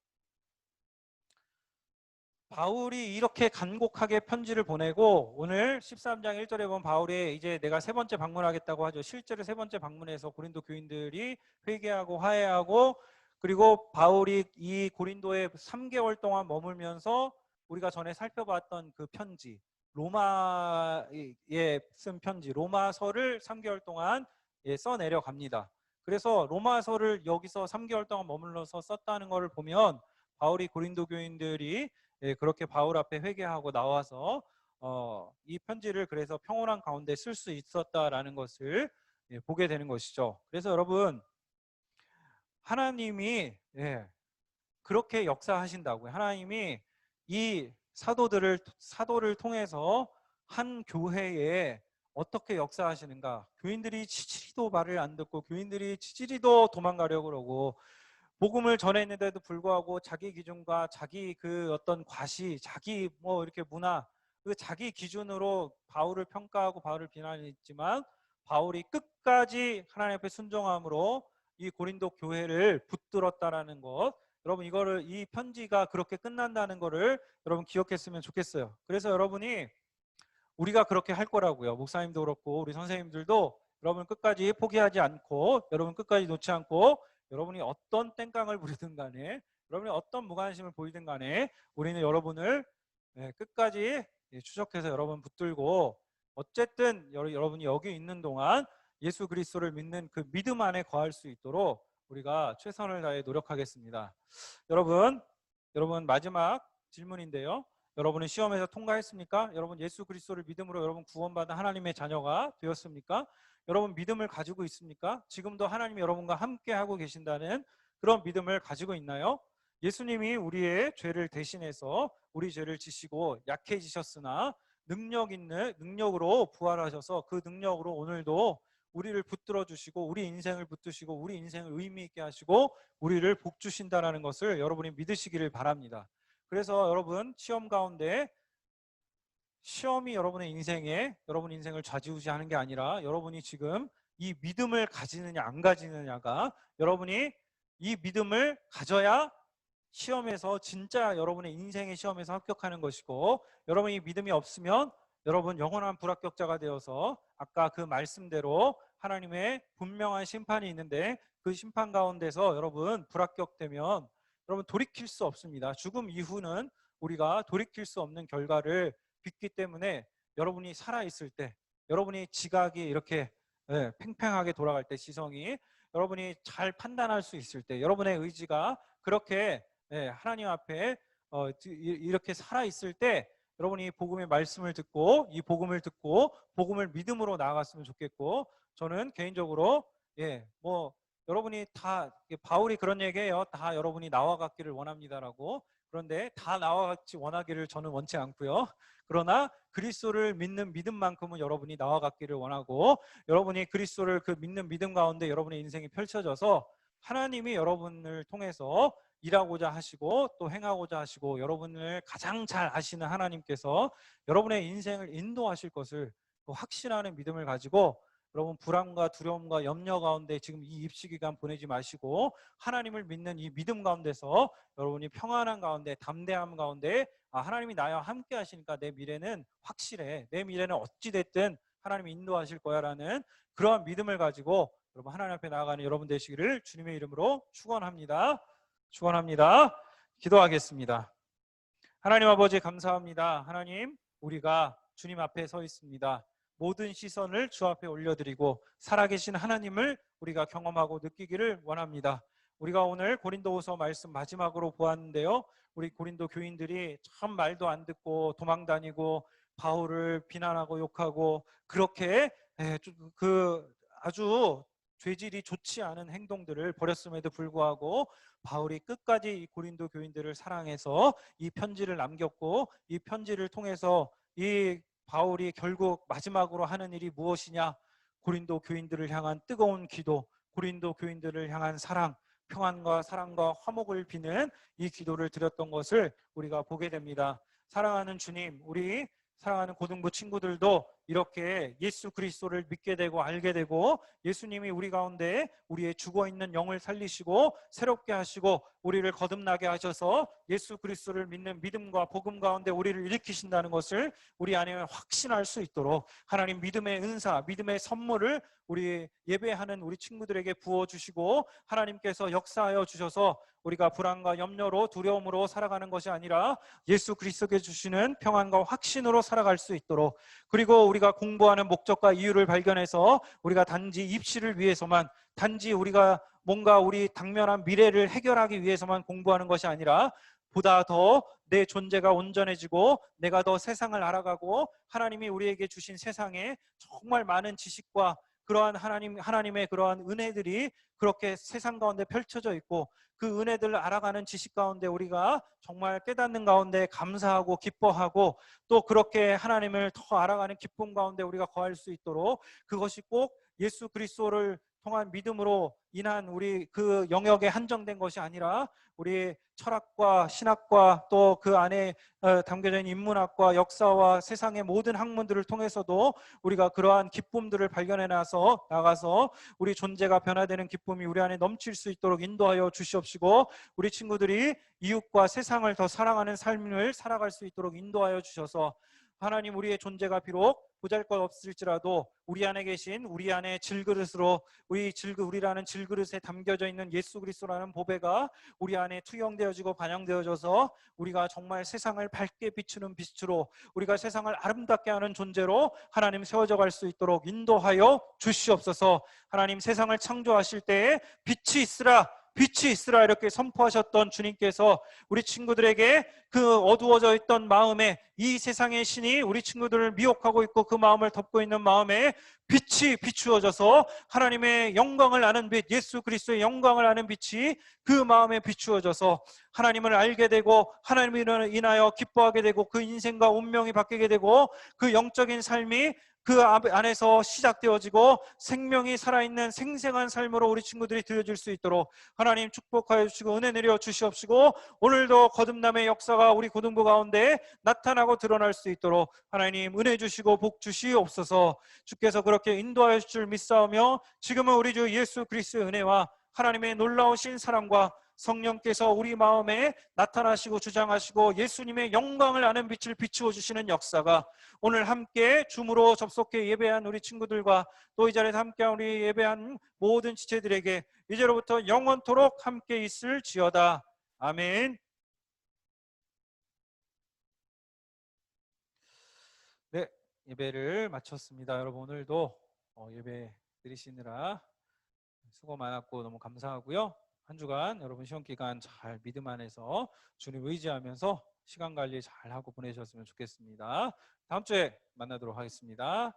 바울이 이렇게 간곡하게 편지를 보내고 오늘 13장 1절에 보면 바울이 이제 내가 세 번째 방문하겠다고 하죠. 실제로 세 번째 방문해서 고린도 교인들이 회개하고 화해하고, 그리고 바울이 이 고린도에 3개월 동안 머물면서 우리가 전에 살펴봤던 그 편지, 로마에 쓴 편지, 로마서를 3개월 동안 써내려 갑니다. 그래서 로마서를 여기서 3개월 동안 머물러서 썼다는 것을 보면 바울이 고린도 교인들이 그렇게 바울 앞에 회개하고 나와서 이 편지를 그래서 평온한 가운데 쓸 수 있었다라는 것을 보게 되는 것이죠. 그래서 여러분, 하나님이 그렇게 역사하신다고요. 하나님이 이 사도를 통해서 한 교회에 어떻게 역사하시는가. 교인들이 치치리도 말을 안 듣고 교인들이 치치리도 도망가려고 그러고 복음을 전했는데도 불구하고 자기 기준과 자기 그 어떤 과시, 자기 뭐 이렇게 문화, 그 자기 기준으로 바울을 평가하고 바울을 비난했지만 바울이 끝까지 하나님 앞에 순종함으로 이 고린도 교회를 붙들었다라는 것, 여러분 이거를, 이 편지가 그렇게 끝난다는 거를 여러분 기억했으면 좋겠어요. 그래서 여러분이, 우리가 그렇게 할 거라고요. 목사님도 그렇고 우리 선생님들도 여러분 끝까지 포기하지 않고, 여러분 끝까지 놓지 않고, 여러분이 어떤 땡깡을 부리든 간에, 여러분이 어떤 무관심을 보이든 간에 우리는 여러분을 끝까지 추적해서 여러분 붙들고, 어쨌든 여러분이 여기 있는 동안 예수 그리스도를 믿는 그 믿음 안에 거할 수 있도록 우리가 최선을 다해 노력하겠습니다. 여러분 마지막 질문인데요. 여러분은 시험에서 통과했습니까? 여러분 예수 그리스도를 믿음으로 여러분 구원받은 하나님의 자녀가 되었습니까? 여러분 믿음을 가지고 있습니까? 지금도 하나님이 여러분과 함께 하고 계신다는 그런 믿음을 가지고 있나요? 예수님이 우리의 죄를 대신해서 우리 죄를 지시고 약해지셨으나 능력으로 부활하셔서 그 능력으로 오늘도 우리를 붙들어 주시고 우리 인생을 붙드시고 우리 인생을 의미 있게 하시고 우리를 복 주신다라는 것을 여러분이 믿으시기를 바랍니다. 그래서 여러분, 시험 가운데 시험이 여러분 인생을 좌지우지하는 게 아니라 여러분이 지금 이 믿음을 가지느냐 안 가지느냐가, 여러분이 이 믿음을 가져야 시험에서 진짜 여러분의 인생의 시험에서 합격하는 것이고, 여러분이 믿음이 없으면 여러분 영원한 불합격자가 되어서 아까 그 말씀대로 하나님의 분명한 심판이 있는데 그 심판 가운데서 여러분 불합격되면 여러분 돌이킬 수 없습니다. 죽음 이후는 우리가 돌이킬 수 없는 결과를 빚기 때문에 여러분이 살아있을 때, 여러분이 지각이 이렇게 팽팽하게 돌아갈 때, 시성이 여러분이 잘 판단할 수 있을 때, 여러분의 의지가 그렇게 하나님 앞에 이렇게 살아있을 때, 여러분이 복음의 말씀을 듣고 이 복음을 듣고 복음을 믿음으로 나아갔으면 좋겠고, 저는 개인적으로 여러분이 다, 바울이 그런 얘기해요. 다 여러분이 나와 같기를 원합니다라고. 그런데 다 나와 같이 원하기를 저는 원치 않고요. 그러나 그리스도를 믿는 믿음만큼은 여러분이 나와 같기를 원하고, 여러분이 그리스도를 그 믿는 믿음 가운데 여러분의 인생이 펼쳐져서 하나님이 여러분을 통해서 일하고자 하시고 또 행하고자 하시고, 여러분을 가장 잘 아시는 하나님께서 여러분의 인생을 인도하실 것을 확신하는 믿음을 가지고, 여러분 불안과 두려움과 염려 가운데 지금 이 입시 기간 보내지 마시고 하나님을 믿는 이 믿음 가운데서 여러분이 평안한 가운데, 담대함 가운데, 하나님이 나와 함께 하시니까 내 미래는 확실해, 내 미래는 어찌됐든 하나님이 인도하실 거야 라는 그러한 믿음을 가지고 여러분 하나님 앞에 나아가는 여러분 되시기를 주님의 이름으로 축원합니다. 기도하겠습니다. 하나님 아버지 감사합니다. 하나님, 우리가 주님 앞에 서 있습니다. 모든 시선을 주 앞에 올려드리고 살아계신 하나님을 우리가 경험하고 느끼기를 원합니다. 우리가 오늘 고린도후서 말씀 마지막으로 보았는데요. 우리 고린도 교인들이 참 말도 안 듣고 도망다니고 바울을 비난하고 욕하고 그렇게 아주 죄질이 좋지 않은 행동들을 벌였음에도 불구하고 바울이 끝까지 이 고린도 교인들을 사랑해서 이 편지를 남겼고, 이 편지를 통해서 이 바울이 결국 마지막으로 하는 일이 무엇이냐? 고린도 교인들을 향한 뜨거운 기도, 고린도 교인들을 향한 사랑, 평안과 사랑과 화목을 비는 이 기도를 드렸던 것을 우리가 보게 됩니다. 사랑하는 주님, 우리 사랑하는 고등부 친구들도 이렇게 예수 그리스도를 믿게 되고 알게 되고, 예수님이 우리 가운데 우리의 죽어있는 영을 살리시고 새롭게 하시고 우리를 거듭나게 하셔서 예수 그리스도를 믿는 믿음과 복음 가운데 우리를 일으키신다는 것을 우리 안에 확신할 수 있도록 하나님 믿음의 은사, 믿음의 선물을 우리 예배하는 우리 친구들에게 부어주시고, 하나님께서 역사하여 주셔서 우리가 불안과 염려로 두려움으로 살아가는 것이 아니라 예수 그리스도께 주시는 평안과 확신으로 살아갈 수 있도록, 그리고 우리가 공부하는 목적과 이유를 발견해서 우리가 단지 입시를 위해서만, 단지 우리가 뭔가 우리 당면한 미래를 해결하기 위해서만 공부하는 것이 아니라 보다 더 내 존재가 온전해지고 내가 더 세상을 알아가고 하나님이 우리에게 주신 세상에 정말 많은 지식과 그러한 하나님의 그러한 은혜들이 그렇게 세상 가운데 펼쳐져 있고, 그 은혜들을 알아가는 지식 가운데 우리가 정말 깨닫는 가운데 감사하고 기뻐하고, 또 그렇게 하나님을 더 알아가는 기쁨 가운데 우리가 거할 수 있도록, 그것이 꼭 예수 그리스도를 통한 믿음으로 인한 우리 그 영역에 한정된 것이 아니라 우리 철학과 신학과 또 그 안에 담겨져 있는 인문학과 역사와 세상의 모든 학문들을 통해서도 우리가 그러한 기쁨들을 발견해 나가서 우리 존재가 변화되는 기쁨이 우리 안에 넘칠 수 있도록 인도하여 주시옵시고, 우리 친구들이 이웃과 세상을 더 사랑하는 삶을 살아갈 수 있도록 인도하여 주셔서, 하나님 우리의 존재가 비록 보잘것없을지라도 우리 안에 계신 우리 안에 질그릇으로 우리라는 질그릇에 담겨져 있는 예수 그리스도라는 보배가 우리 안에 투영되어지고 반영되어져서 우리가 정말 세상을 밝게 비추는 빛으로, 우리가 세상을 아름답게 하는 존재로 하나님 세워져 갈 수 있도록 인도하여 주시옵소서. 하나님 세상을 창조하실 때에 빛이 있으라, 빛이 있으라 이렇게 선포하셨던 주님께서 우리 친구들에게 그 어두워져 있던 마음에, 이 세상의 신이 우리 친구들을 미혹하고 있고 그 마음을 덮고 있는 마음에 빛이 비추어져서 하나님의 영광을 아는 빛, 예수 그리스도의 영광을 아는 빛이 그 마음에 비추어져서 하나님을 알게 되고 하나님을 인하여 기뻐하게 되고 그 인생과 운명이 바뀌게 되고 그 영적인 삶이 그 안에서 시작되어지고 생명이 살아있는 생생한 삶으로 우리 친구들이 들려질 수 있도록 하나님 축복하여 주시고 은혜 내려 주시옵시고, 오늘도 거듭남의 역사가 우리 고등부 가운데 나타나고 드러날 수 있도록 하나님 은혜 주시고 복 주시옵소서. 주께서 그렇게 인도하여 주실 줄 믿사오며, 지금은 우리 주 예수 그리스도의 은혜와 하나님의 놀라우신 사랑과 성령께서 우리 마음에 나타나시고 주장하시고 예수님의 영광을 아는 빛을 비추어 주시는 역사가 오늘 함께 줌으로 접속해 예배한 우리 친구들과 또 이 자리에서 함께한 우리 예배한 모든 지체들에게 이제로부터 영원토록 함께 있을지어다. 아멘. 네, 예배를 마쳤습니다. 여러분 오늘도 예배 드리시느라 수고 많았고 너무 감사하고요. 한 주간 여러분 시험 기간 잘 믿음 안에서 주님 의지하면서 시간 관리 잘 하고 보내셨으면 좋겠습니다. 다음 주에 만나도록 하겠습니다.